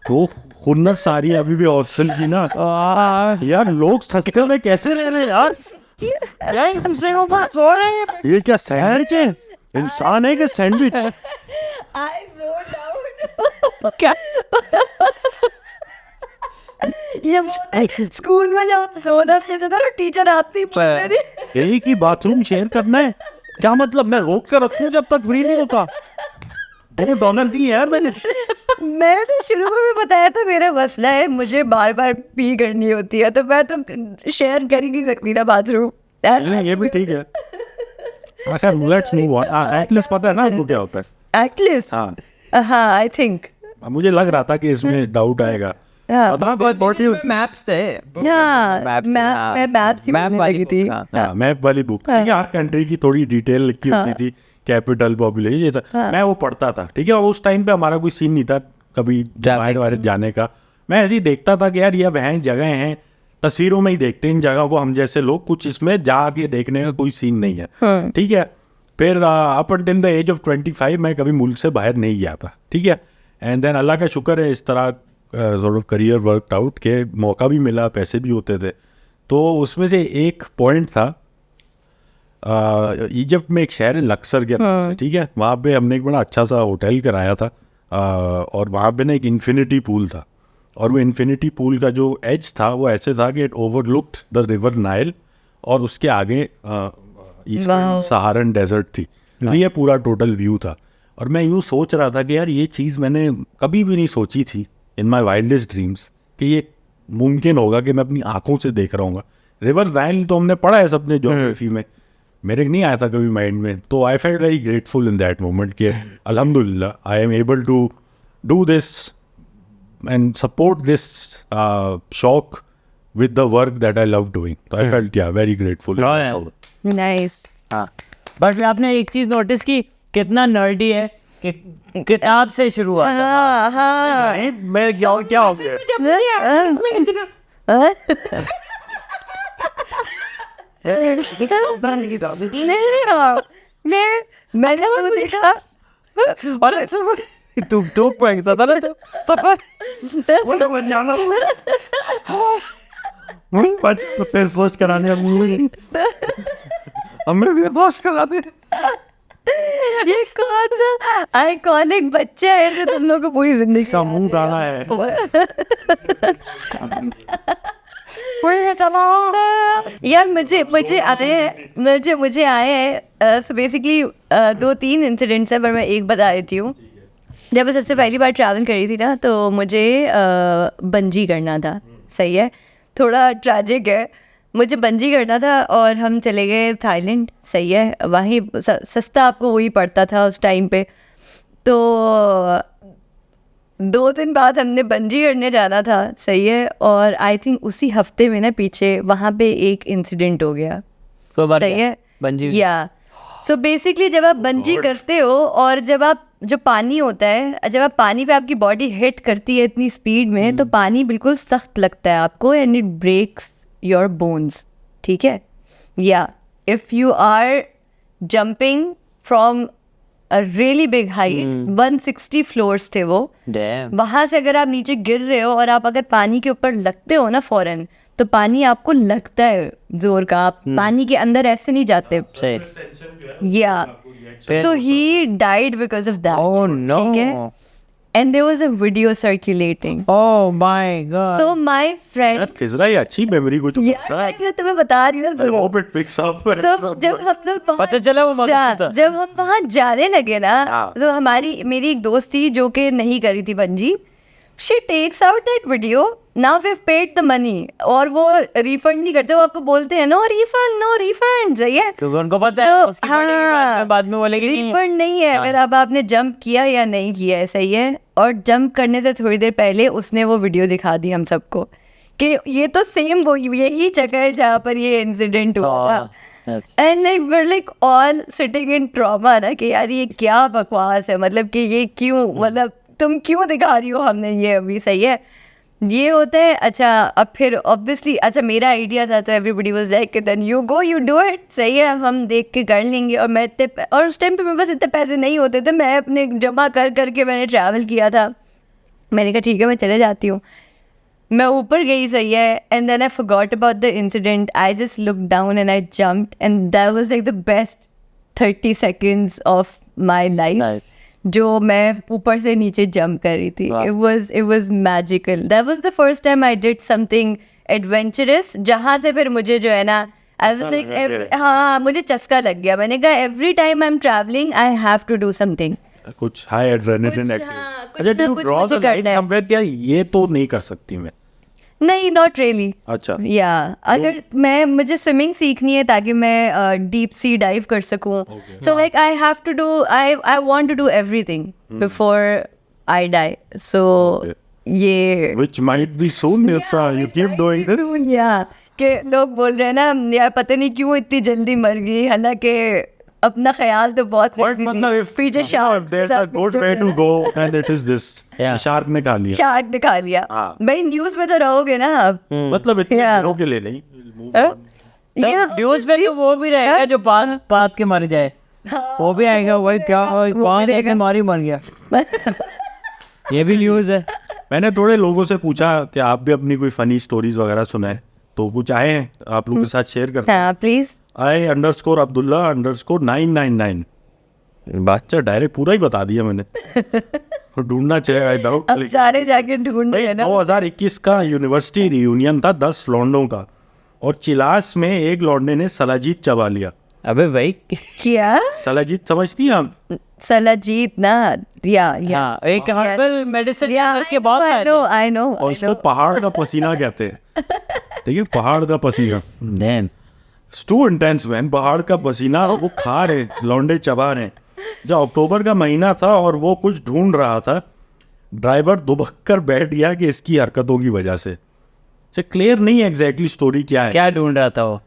वो खुन्नस सारी अभी भी हॉस्टल की ना यार. लोग सस्ते में कैसे रह रहे हैं यार. हमसे वो बात हो रही है। ये क्या सैंडविच है? इंसान है कि सैंडविच? I zoned out. क्या ये स्कूल में जब जोन आउट से था टीचर आपसे ही पूछ रही थी. एक ही बाथरूम शेयर करना है? क्या मतलब मैं रोक कर रखूं जब तक फ्री नहीं होता? $2 दिए यार मैंने. मैंने तो शुरू में भी बताया था मेरा मसला है, मुझे बार बार पी करनी होती है तो मैं तो शेयर कर ही नहीं सकती ना बाथरूम. नहीं, ये भी ठीक है. अच्छा लेट्स मूव ऑन. एटलीस्ट पता है ना आपको क्या होता है? एटलीस्ट हाँ हाँ आई थिंक मुझे लग रहा था कि इसमें डाउट आएगा. हाँ। मैप्स थे हाँ, Maps, मैं मैप्स ही मैप पढ़ने वाली लगी थी। book, हाँ। हाँ, मैप वाली बुक ठीक है, हर कंट्री की थोड़ी डिटेल लिखी होती थी, कैपिटल, पॉपुलेशन, ये सब मैं वो पढ़ता था। ठीक है, उस टाइम पे हमारा कोई सीन नहीं था कभी बाहर वाहर जाने का। मैं ऐसे ही देखता था कि यार ये वहाँ जगह हैं, तस्वीरों में ही देखते हैं इन जगहों को हम जैसे लोग, कुछ इसमें जाके देखने का कोई सीन नहीं है। ठीक है, फिर up until the age of 25 मैं कभी मुल्क से बाहर नहीं गया था। ठीक है, एंड देन अल्लाह का शुक्र है इस तरह sort of career worked out के मौका भी मिला, पैसे भी होते थे। तो उसमें से एक पॉइंट था, इजिप्ट में एक शहर है लक्सर के नाम से। ठीक है, वहाँ पे हमने एक बड़ा अच्छा सा होटल कराया था, और वहाँ पे ना एक इन्फिनिटी पूल था, और वो इन्फिनिटी पूल का जो एज था वो ऐसे था कि it overlooked the river Nile, और उसके आगे ईस्टर्न सहारन डेजर्ट थी। तो ये पूरा टोटल व्यू था। और मैं यूँ सोच रहा था कि यार ये चीज़ मैंने कभी भी नहीं सोची थी इन माई वाइल्डेस्ट ड्रीम्स कि ये मुमकिन होगा कि मैं अपनी आंखों से देख रहा हूँ। रिवर नाइल तो हमने पढ़ा है सबने ज्योग्राफी में, मेरे नहीं आया था कभी माइंड में। तो I felt very grateful in that moment कि अल्हम्दुलिल्लाह I am able to do this and support this shock with the work that I love doing. So I felt very grateful. Nice. हाँ, but आपने एक चीज notice की कितना nerdy है कि किताब से शुरू हुआ था। हाँ हाँ। मैं क्या हो गया? मैंने वो देखा और तू पढ़ता था ना फिर पोस्ट कराने हमें भी पोस्ट कराते। ये कौन सा आइकॉनिक बच्चा है जो तुम लोग को पूरी जिंदगी का मुंह डाला है। यार मुझे आए हैं सो बेसिकली 2-3 इंसिडेंट्स है, पर मैं एक बता देती हूँ। जब मैं सबसे पहली बार ट्रैवल करी थी ना, तो मुझे बंजी करना था। सही है, थोड़ा ट्रैजिक है, मुझे बंजी करना था और हम चले गए थाईलैंड। सही है, वहीं सस्ता आपको वही पड़ता था उस टाइम पे। तो 2 दिन बाद हमने बंजी करने जाना था। सही है, और आई थिंक उसी हफ्ते में ना पीछे वहाँ पे एक इंसिडेंट हो गया। सही है, बंजी या सो बेसिकली जब आप बंजी करते हो और जब आप जो पानी होता है, जब आप पानी पे आपकी बॉडी हिट करती है इतनी स्पीड में, तो पानी बिल्कुल सख्त लगता है आपको and it breaks your bones. ठीक है, या if you are jumping from a really big height, 160 floors थे वो, वहां से अगर आप नीचे गिर रहे हो और आप अगर पानी के ऊपर लगते हो ना फौरन, तो पानी आपको लगता है जोर का, आप पानी के अंदर ऐसे नहीं जाते। या so he died because of that. Oh no. ठीक है? And there was a video circulating. Oh my god. So my friend, यार खिजरा ये अच्छी मेमोरी को तो पता है। मैं तुम्हें बता रही हूँ। I hope it picks up. So जब हम लोग पता चला वो मजाक था। जब हम वहाँ जाने लगे ना, तो मेरी एक दोस्त थी जो कि नहीं करी थी bungee. She takes out that video. Now we've paid the money. और वो रिफंड नहीं करते, वो आपको बोलते हैं नो रिफंड। सही है, क्योंकि उनको पता है उसकी बॉडी के बाद में बोलेगी रिफंड नहीं है अगर अब आपने जंप किया या नहीं किया है। सही है, और जंप करने से थोड़ी देर पहले उसने वो वीडियो दिखा दी हम सबको कि ये तो सेम वो यही जगह है जहाँ पर ये इंसिडेंट हुआ था। And like all sitting in trauma ना कि यार ये क्या बकवास है, मतलब कि ये क्यों, मतलब तुम क्यों दिखा रही हो हमने ये अभी। सही है, ये होता है। अच्छा, अब फिर ऑब्वियसली अच्छा मेरा आइडिया था, तो everybody was like then you go you do it. सही है, हम देख के कर लेंगे। और मैं इतने, और उस टाइम पे मेरे पास इतने पैसे नहीं होते थे, मैं अपने जमा कर करके मैंने ट्रैवल किया था। मैंने कहा ठीक है मैं चले जाती हूँ। मैं ऊपर गई। सही है, and then I forgot about the incident. I just look down and I jumped and that was like the best 30 seconds of my life जो मैं ऊपर से नीचे जंप कर रही थी। It was magical. That was the first time I did something adventurous, जहाँ से फिर मुझे जो है ना आई वाज लाइक हाँ मुझे चस्का लग गया। मैंने कहा every time I am travelling I have to do something, कुछ हाई एड्रेनलिन एक्टिविटी। अच्छा, do draw the line somewhere क्या ये तो नहीं कर सकती मैं? नहीं, नॉट रियली। अच्छा, या अगर मुझे स्विमिंग सीखनी है ताकि मैं डीप सी डाइव कर सकूं, so like I have to do, I want to do everything before I die. So ये which might be soon if you keep doing this. या कि लोग बोल रहे हैं ना यार पता नहीं क्यों इतनी जल्दी मर गई, हालांकि अपना ख्याल तो बहुत But रखती थी। मतलब पीछे if there's a good way to go and it is this. Yeah. Shark ने खा लिया। शार्क दिखा लिया। हाँ। भाई न्यूज़ में तो रहोगे ना आप। मतलब इतने Yeah. दिनों के लिए नहीं। Move हाँ? on. ये न्यूज़ में तो वो भी रहेगा जो पात के मर जाए, वो भी आएगा। वही क्या कौन ऐसे मारी मर गया, ये भी न्यूज़ है। मैंने थोड़े लोगों से पूछा कि आप भी अपनी कोई फनी स्टोरीज वगैरह सुनाए, तो कुछ आए हैं आप लोगों के साथ शेयर करते हैं। हाँ प्लीज। I_Abdullah_999 अच्छा डायरेक्ट पूरा ही बता दिया मैंने। तो ढूंढना चाहिए। आई डाउट अब सारे जाके ढूंढ रहे हैं ना। 2021 का यूनिवर्सिटी रियूनियन था 10 लौंडों का, और चिलास में एक लौंडे ने सलाजीत चबा लिया। अबे भाई क्या सलाजीत समझती हैं आप? सलाजीत ना, या हाँ, एक हर्बल मेडिसिन उसके बहुत आई फायदे नो आई नो और उसको पहाड़ का पसीना कहते हैं। ठीक है, पहाड़ का पसीना। Damn. टू इंटेंस मैन, पहाड़ का पसीना वो खा रहे, लौंडे चबा रहे। जब अक्टूबर का महीना था और वो कुछ ढूंढ रहा था, ड्राइवर दुबक कर बैठ गया कि इसकी हरकतों की वजह से। क्लियर नहीं है एग्जैक्टली स्टोरी क्या है। क्या ढूंढ रहा था वो?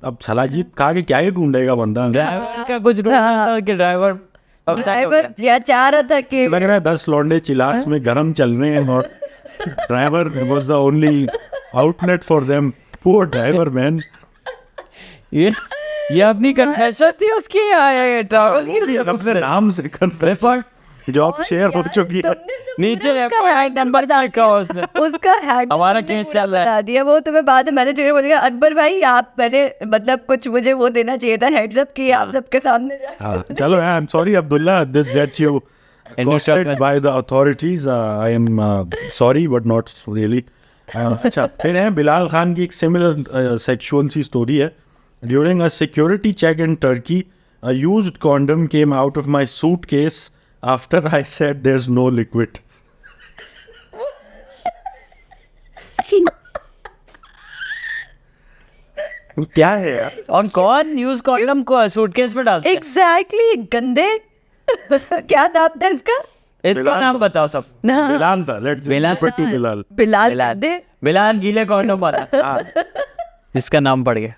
अब सलाजीत खा के क्या ही ढूंढेगा बंदा। ड्राइवर का कुछ ढूंढ रहा था कि ड्राइवर ड्राइवर या चाह रहा था कि लग रहा है 10 लौंडे चिलास में गरम चल रहे हैं और driver was the only outlet for them. Poor driver man. ये अपनी कन्फेशन थी उसकी या ट्रैवल की? अपने नाम से कन्फेशन जॉब शेयर हो चुकी है। नीचे नंबर लिखा उसने। उसका हैंड हमारा केस चल रहा है। बता दिया वो तुम्हें बाद में। मैंने जो बोलेगा अकबर भाई आप पहले मतलब कुछ मुझे वो देना चाहिए था, हेड्स अप कि आप सबके सामने जाए। हाँ, चलो I am sorry Abdullah, this gets you accosted by the authorities. I am sorry but not really. अच्छा, फिर है बिलाल खान की एक सिमिलर सेक्सुअल सी स्टोरी है। During a security check in Turkey, a used condom came out of my suitcase after I said there's no liquid. क्या है यार? और कौन न्यूज़ कॉलम को सूटकेस में डालता है? एग्जैक्टली गंदे। क्या नाम था इसका? इसका नाम बताओ सब। बिलाल था। Let's Bilal put to Bilal. Bilal गंदे। बिलाल गीले कॉन्डोम मारा, जिसका नाम पड़ गया।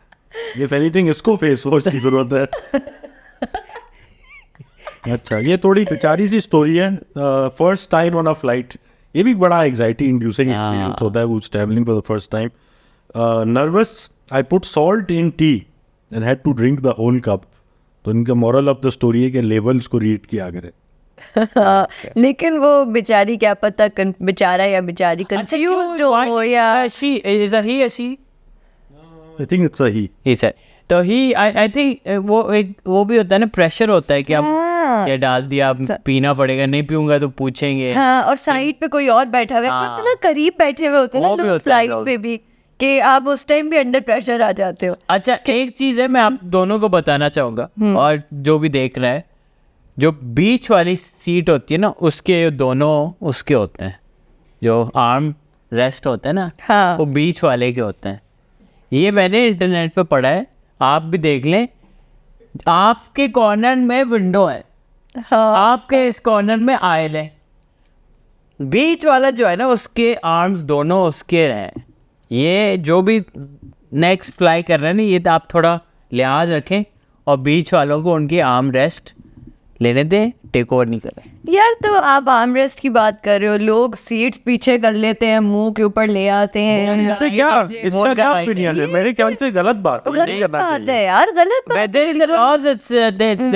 If anything, इसको फेस वॉश की जरूरत है। अच्छा, ये थोड़ी बेचारी सी स्टोरी है। First time on a flight, ये भी बड़ा एग्जाइटी इंड्यूसिंग एक्सपीरियंस होता है who's traveling for the first time. Nervous, I put salt in tea and had to drink the whole cup. तो इनका moral of the story है कि levels को रीड किया करें। लेकिन वो बेचारी क्या पता बेचारा या बेचारी कंफ्यूज हो या she is a he or she? I think it's a he. He said. तो ही आई थिंक वो भी होता है ना, प्रेशर होता है कि अब ये डाल दिया, अब पीना पड़ेगा, नहीं पीऊंगा तो पूछेंगे। हाँ, और साइड पे कोई और बैठा हुआ है, इतना करीब बैठे हुए होते हैं वो भी ना होता है फ्लाइट लोग। पे भी, कि आप उस टाइम भी अंडर प्रेशर आ जाते हो। अच्छा, एक चीज़ है मैं आप दोनों को बताना चाहूँगा, और जो भी देख रहा है, जो बीच वाली सीट होती है ना, उसके दोनों उसके होते हैं, जो आर्म रेस्ट होते हैं ना, हाँ। वो बीच वाले के होते हैं। ये मैंने इंटरनेट पे पढ़ा है, आप भी देख लें। आपके कॉर्नर में विंडो है, हाँ। आपके इस कॉर्नर में आयल है, बीच वाला जो है ना उसके आर्म्स दोनों उसके हैं। ये जो भी नेक्स्ट फ्लाई कर रहे हैं ना, ये तो आप थोड़ा लिहाज रखें और बीच वालों को उनकी आर्म रेस्ट लेने दें, टेक ओवर नहीं करें। यार तो आप आर्म रेस्ट की बात कर रहे हो, लोग सीट्स पीछे कर लेते हैं, मुंह के ऊपर ले आते हैं। इसका क्या opinion है? मेरे ख्याल से गलत बात है, नहीं गलत करना बात चाहिए। है यार, गलत बात Whether in the laws it's there, they can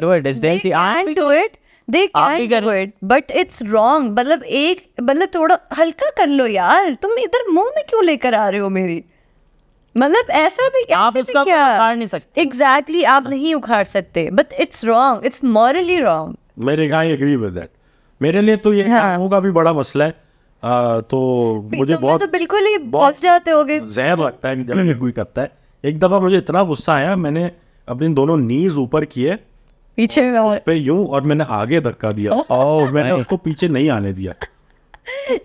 do it. they can do it, they आप भी can do it, but it's wrong। मतलब थोड़ा हल्का कर लो यार, तुम इधर मुंह में क्यों लेकर आ रहे हो मेरी? मतलब ऐसा भी आप उसका उखाड़ नहीं सकते। एग्जैक्टली, आप नहीं उखाड़ सकते, but it's wrong, it's morally wrong. मेरे आई एग्री विद दैट। मेरे लिए तो ये आंखों का भी बड़ा मसला है। तो मुझे बहुत तो बिल्कुल ही पहुंच जाते होगे। जहर लगता है जब ये कोई करता है। एक दफा मुझे इतना गुस्सा आया, मैंने अपने दोनों नीज ऊपर किए पीछे में पे यूं, और मैंने आगे धक्का दिया और मैंने उसको पीछे नहीं आने दिया।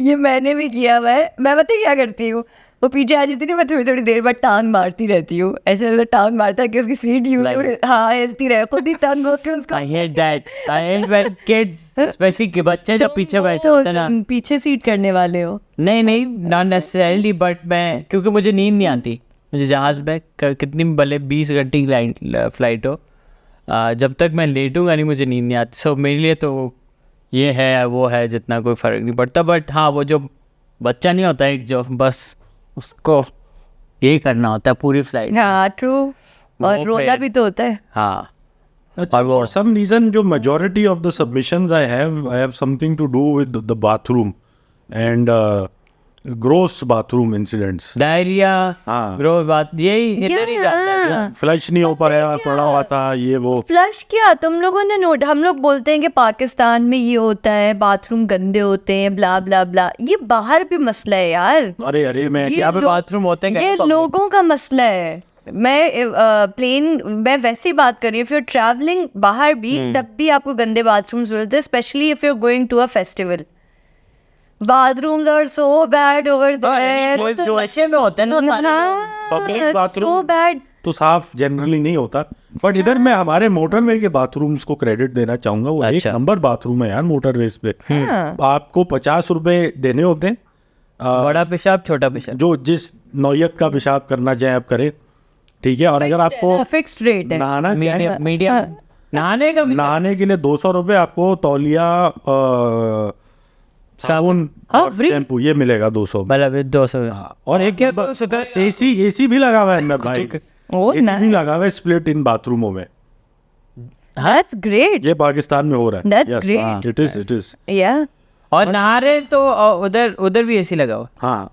ये मैंने भी किया हुआ है। मैं पता है क्या करती हूँ, वो पीछे आ जाती थी, मैं थोड़ी थोड़ी देर बाद टांग मारती रहती हूँ, ऐसे ऐसे टांग मारता है कि उसकी सीट यूं हाँ हिलती रहे, खुद ही तंग होकर उसका I hate that. I hate when kids, especially कि बच्चे जब पीछे बैठे होते हैं ना. पीछे सीट करने वाले हो। नहीं नॉट नेसेसरली, बट मैं क्योंकि मुझे नींद नहीं आती, मुझे जहाज़ में कितनी भले 20 घंटे की फ्लाइट हो, जब तक मैं लेटूंगा नहीं मुझे नींद नहीं आती। सो मेरे लिए तो ये है वो है, जितना कोई फ़र्क नहीं पड़ता। बट हाँ, वो जो बच्चा नहीं होता एक जो बस उसको यही करना होता है पूरी फ्लाइट। हाँ ट्रू, और रोना भी तो होता है। हाँ, For some reason, जो majority of the submissions I have something to do with the bathroom and gross bathroom incidents. Diarrhoea, हाँ। ग्रो बात यही इधर ही जाता है। हाँ। फ्लश नहीं हो पाया, पड़ा हुआ था ये वो। फ्लश क्या तुम लोगों ने नोट, हम लोग बोलते हैं कि पाकिस्तान में ये होता है, बाथरूम गंदे होते हैं, ब्ला ब्ला ब्ला, ये बाहर भी मसला है यार। अरे मैं ये यहाँ पे बाथरूम होते हैं ये लोगों का मसला है। मैं वैसे ही बात कर रही हूँ, इफ यू ट्रैवलिंग बाहर भी तब भी आपको गंदे बाथरूम्स मिलते हैं, specially if you are going to a festival. bathrooms are so bad over there. जो नशे में होते हैं ना Public हाँ, bathroom so bad. तो साफ जनरली नहीं होता। बट इधर मैं हमारे मोटरवे के बाथरूम्स को क्रेडिट देना चाहूंगा, वो एक अच्छा। नंबर बाथरूम है यार मोटरवेज पे। आपको 50 रुपए देने होते हैं, बड़ा पेशाब छोटा पेशाब, जो जिस नौयत का पेशाब करना चाहे आप करें, ठीक है। और अगर आपको फिक्स्ड रेट है। नहाना चाहे, मीडियम नहाने का नहाने के लिए 200 रुपए आपको तौलिया साबुन हाँ, और free। शैम्पू ये मिलेगा 200 में। मतलब 200। हाँ, और एक क्या तो उसका- एसी भी लगा हुआ है मैं भाई, Oh, एसी भी nice. लगा हुआ है स्प्लिट इन बाथरूमों में। That's great. ये पाकिस्तान में हो रहा है। That's great. It is Yeah. और नहा रहे तो उधर भी एसी लगा हुआ। हाँ,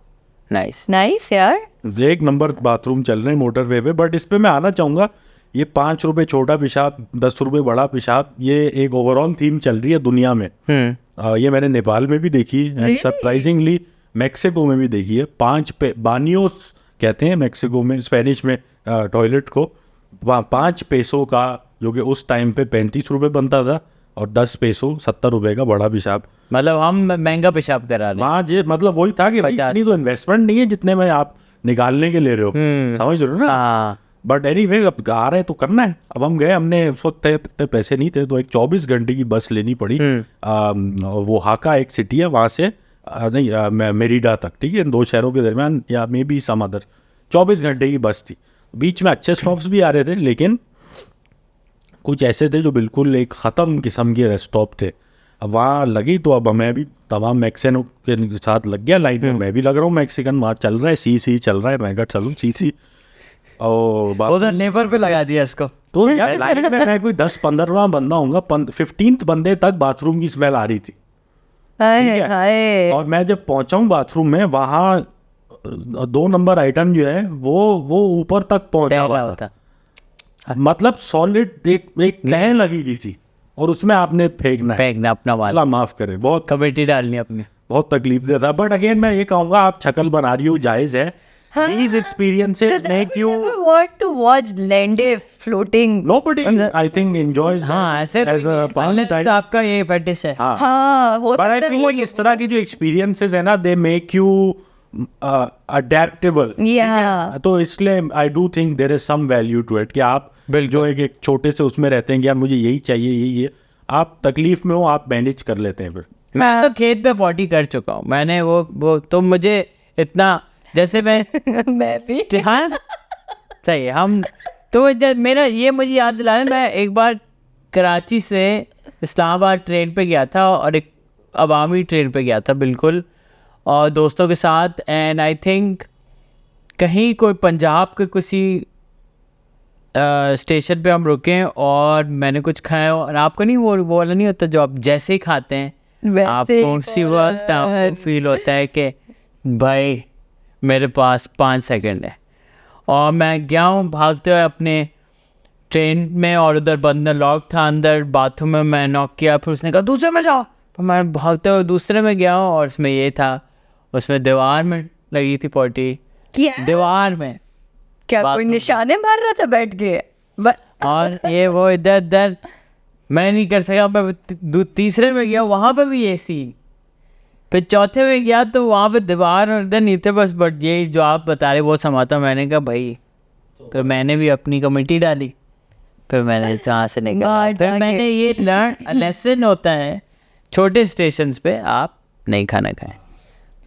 नाइस। Nice यार। एक नंबर बाथरूम चल रहे हैं मोटरवे पे। बट इस पे मैं आना चाहूंगा, ये 5 रुपए छोटा पेशाब, 10 रुपए बड़ा पेशाब, ये एक ओवरऑल थीम चल रही है दुनिया में। ये मैंने नेपाल में भी देखी एंड सरप्राइजिंगली मैक्सिको में भी देखी है। 5 बानियोस कहते हैं मैक्सिको में, स्पेनिश में टॉयलेट को। 5 पैसों का, जो कि उस टाइम पे 35 रुपए बनता था, और 10 पैसों 70 रुपए का बड़ा पेशाब। मतलब हम महंगा पेशाब करा रहे हैं। वहाँ जे मतलब वही था कि भाई 50 इतनी तो इन्वेस्टमेंट नहीं है जितने में आप निकालने के ले रहे हो, समझ रहे हो ना। हाँ, बट एनीवे अब आ रहे तो करना है। अब हम गए, हमने उस वक्त इतने पैसे नहीं थे, तो एक 24 घंटे की बस लेनी पड़ी। वो हाका एक सिटी है, वहाँ से मेरिडा तक, ठीक है, इन 2 शहरों के दरमियान, या मे बी सम अदर। 24 घंटे की बस थी, बीच में अच्छे स्टॉप्स भी आ रहे थे, लेकिन कुछ ऐसे थे जो बिल्कुल एक ख़त्म किस्म के स्टॉप थे। अब वहाँ लगी तो अब मैं भी तमाम मैक्सिकन के साथ लग गया लाइन में। मैं भी लग रहा हूँ मैक्सिकन, वहाँ चल रहा है सी चल रहा है, मैं चलूँ सी। और उधर नेबर पे लगा दिया इसको। तो यार लाइन में मैं कोई 10-15वां बंदा होऊंगा, 15th बंदे तक बाथरूम की स्मेल आ रही थी। हाय ठीक है। हाय। और मैं जब पहुंचा हूँ बाथरूम में, वहाँ 2 नंबर आइटम जो है वो ऊपर तक पहुंचा हुआ था। मतलब सॉलिड एक लहर लगी हुई थी, और उसमें आपने फेंकना है। फेंकना अपना वाला, अल्लाह माफ करे, बहुत कमेटी डालनी अपनी। बहुत तकलीफ दे था। बट अगेन मैं ये कहूँगा, आप शक्ल बना रही हो, जायज़ है। These experiences make you want to watch Lende floating. nobody I think enjoys that हाँ, ऐसे as a pastime. आपका ये फैटिश है। हाँ, हाँ हो but I सकता feel like इस तरह की जो experiences है ना, they make you adaptable. Yeah. तो इसलिए I do think there is some value to it कि आप जो एक छोटे से उसमें रहते हैं कि यार मुझे यही चाहिए, ये आप तकलीफ में हो, आप मैनेज कर लेते हैं फिर। मैं तो खेत पे पॉटी कर चुका हूँ मैंने, वो तो मुझे इतना, जैसे मैं भी हाँ सही है। हम तो मेरा ये मुझे याद दिलाया, मैं एक बार कराची से इस्लामाबाद ट्रेन पे गया था, और एक अवामी ट्रेन पे गया था बिल्कुल, और दोस्तों के साथ। एंड आई थिंक कहीं कोई पंजाब के किसी स्टेशन पे हम रुके, और मैंने कुछ खाया, और आपको नहीं वो वाला नहीं होता जो आप जैसे ही खाते हैं आपको उसी वक्त आपको फील होता है कि भाई मेरे पास 5 सेकंड है। और मैं गया हूँ भागते हुए अपने ट्रेन में, और उधर बंदा लॉक था अंदर बाथरूम में, मैं नॉक किया, फिर उसने कहा दूसरे में जाओ, तो मैं भागते हुए दूसरे में गया हूँ, और उसमें ये था, उसमें दीवार में लगी थी पॉटी, क्या दीवार में। क्या कोई बाथरूम। निशाने मार रहा था बैठ के? और ये वो इधर मैं नहीं कर सका, मैं तीसरे में गया, वहाँ पे भी ये सीन फिर चौथे में गया तो वहाँ पे दीवार और इधर नहीं थे बस, बट ये जो आप बता रहे वो समा था। मैंने कहा भाई, फिर मैंने भी अपनी कमेटी डाली, फिर मैंने जहाँ से निकला, फिर मैंने ये लर्न लेसन होता है छोटे स्टेशन पे आप नहीं खाना खाएं,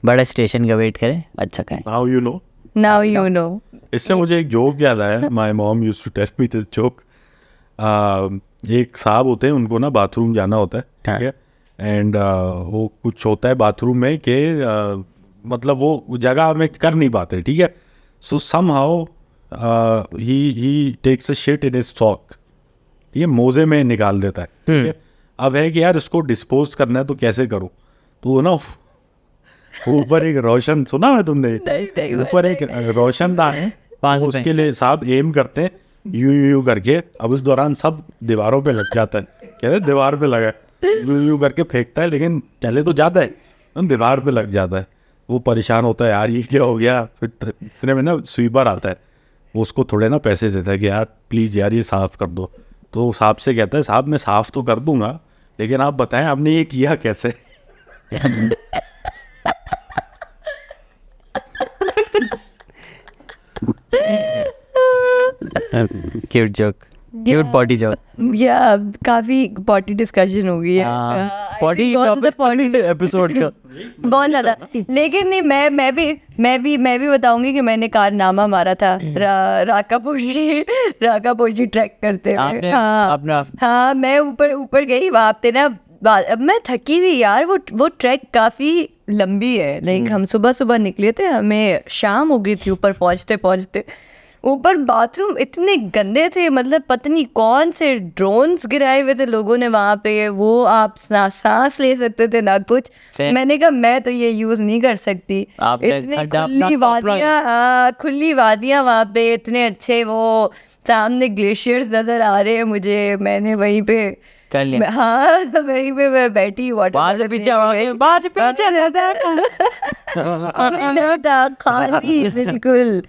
बड़े स्टेशन का वेट करें, अच्छा खाएं। Now you know. Now you know. इससे मुझे एक जोक याद आया। My mom used to tell me this joke. एक साहब होते हैं, उनको ना बाथरूम जाना होता है, ठीक है, एंड वो कुछ होता है बाथरूम में कि मतलब वो जगह में कर नहीं पाते, ठीक है। So somehow he takes a shit in his sock, ये मोजे में निकाल देता है, ठीक है। अब है कि यार इसको डिस्पोज करना है तो कैसे करूँ, तो वो ना ऊपर एक रोशन, सुना है तुमने, ऊपर एक रोशनदान है, उसके लिए साहब एम करते हैं यू करके। अब उस दौरान सब दीवारों पे लग जाता है, कहते दीवार पे लगा, यू करके फेंकता है, लेकिन चले तो जाता है, दीवार पे लग जाता है। वो परेशान होता है, यार ये क्या हो गया। फिर इतने में ना स्वीपर आता है, वो उसको थोड़े ना पैसे देता है कि यार प्लीज़ यार ये साफ़ कर दो। तो वो साहब से कहता है, साहब मैं साफ़ तो कर दूंगा, लेकिन आप बताएं आपने ये किया कैसे। Cute joke, cute body joke. या काफी पॉटी डिस्कशन हो गई है। बॉडी एपिसोड का बहुत ज्यादा। लेकिन नहीं, मैं भी बताऊंगी कि मैंने कारनामा मारा था राकापोशी ट्रैक करते हुए। हाँ मैं ऊपर गई वहाँ पे ना। अब मैं थकी हुई यार, वो ट्रैक काफ़ी लंबी है। लाइक हम सुबह निकले थे, हमें शाम हो गई थी ऊपर पहुँचते। ऊपर बाथरूम इतने गंदे थे, मतलब पता नहीं कौन से ड्रोन्स गिराए हुए थे लोगों ने वहाँ पे। वो आप सांस ले सकते थे ना कुछ। मैंने कहा मैं तो ये यूज़ नहीं कर सकती। इतनी खुली वादियाँ वहाँ पे, इतने अच्छे वो सामने ग्लेशियर्स नज़र आ रहे हैं मुझे। मैंने वहीं पे कर लिया। हाँ वहीं पे मैं बैठी वाटर खाली बिल्कुल।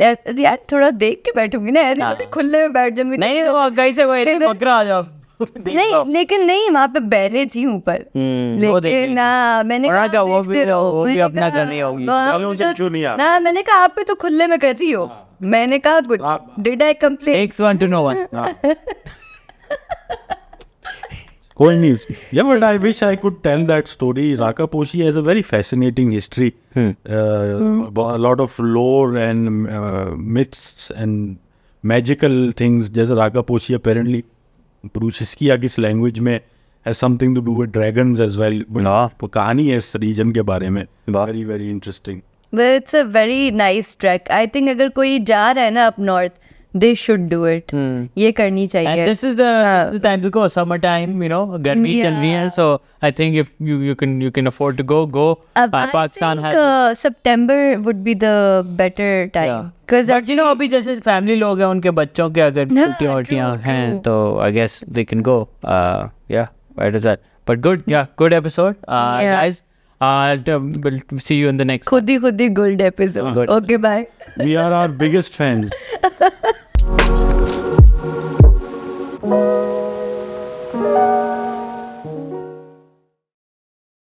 यार थोड़ा देख के बैठूंगी ना, ऐसे खुले में बैठ जाऊंगी। नहीं तो कैसे बकरा आ जाओ। नहीं लेकिन नहीं, वहाँ पे बैले थी ऊपर, लेकिन ना मैंने कहा वो भी अपना कर रही होगी ना। मैंने कहा आप भी तो खुले में कर रही हो। मैंने कहा कुछ did I complain? Takes one to know one. कोई नहीं। Yeah, but I wish I could tell that story. Rakaposhi has a very fascinating history. A lot of lore and myths and magical things. जैसे Rakaposhi apparently Brucheskia किस language में has something to do with dragons as well. But कहानी है इस region के बारे में, very very interesting. Well, it's a very nice trek. I think अगर कोई जा रहा है ना up north, they should do it. ये करनी चाहिए। And this is the time to go, summer time, you know, गर्मी चल रही है, so I think if you can afford to go. Pakistan has September would be the better time. Because you know अभी जैसे family लोग हैं, उनके बच्चों के अगर छुट्टियाँ हैं तो I guess they can go. Yeah, why does that? But good episode, guys. We'll see you in the next. खुद ही good episode. Okay, bye. We are our biggest fans.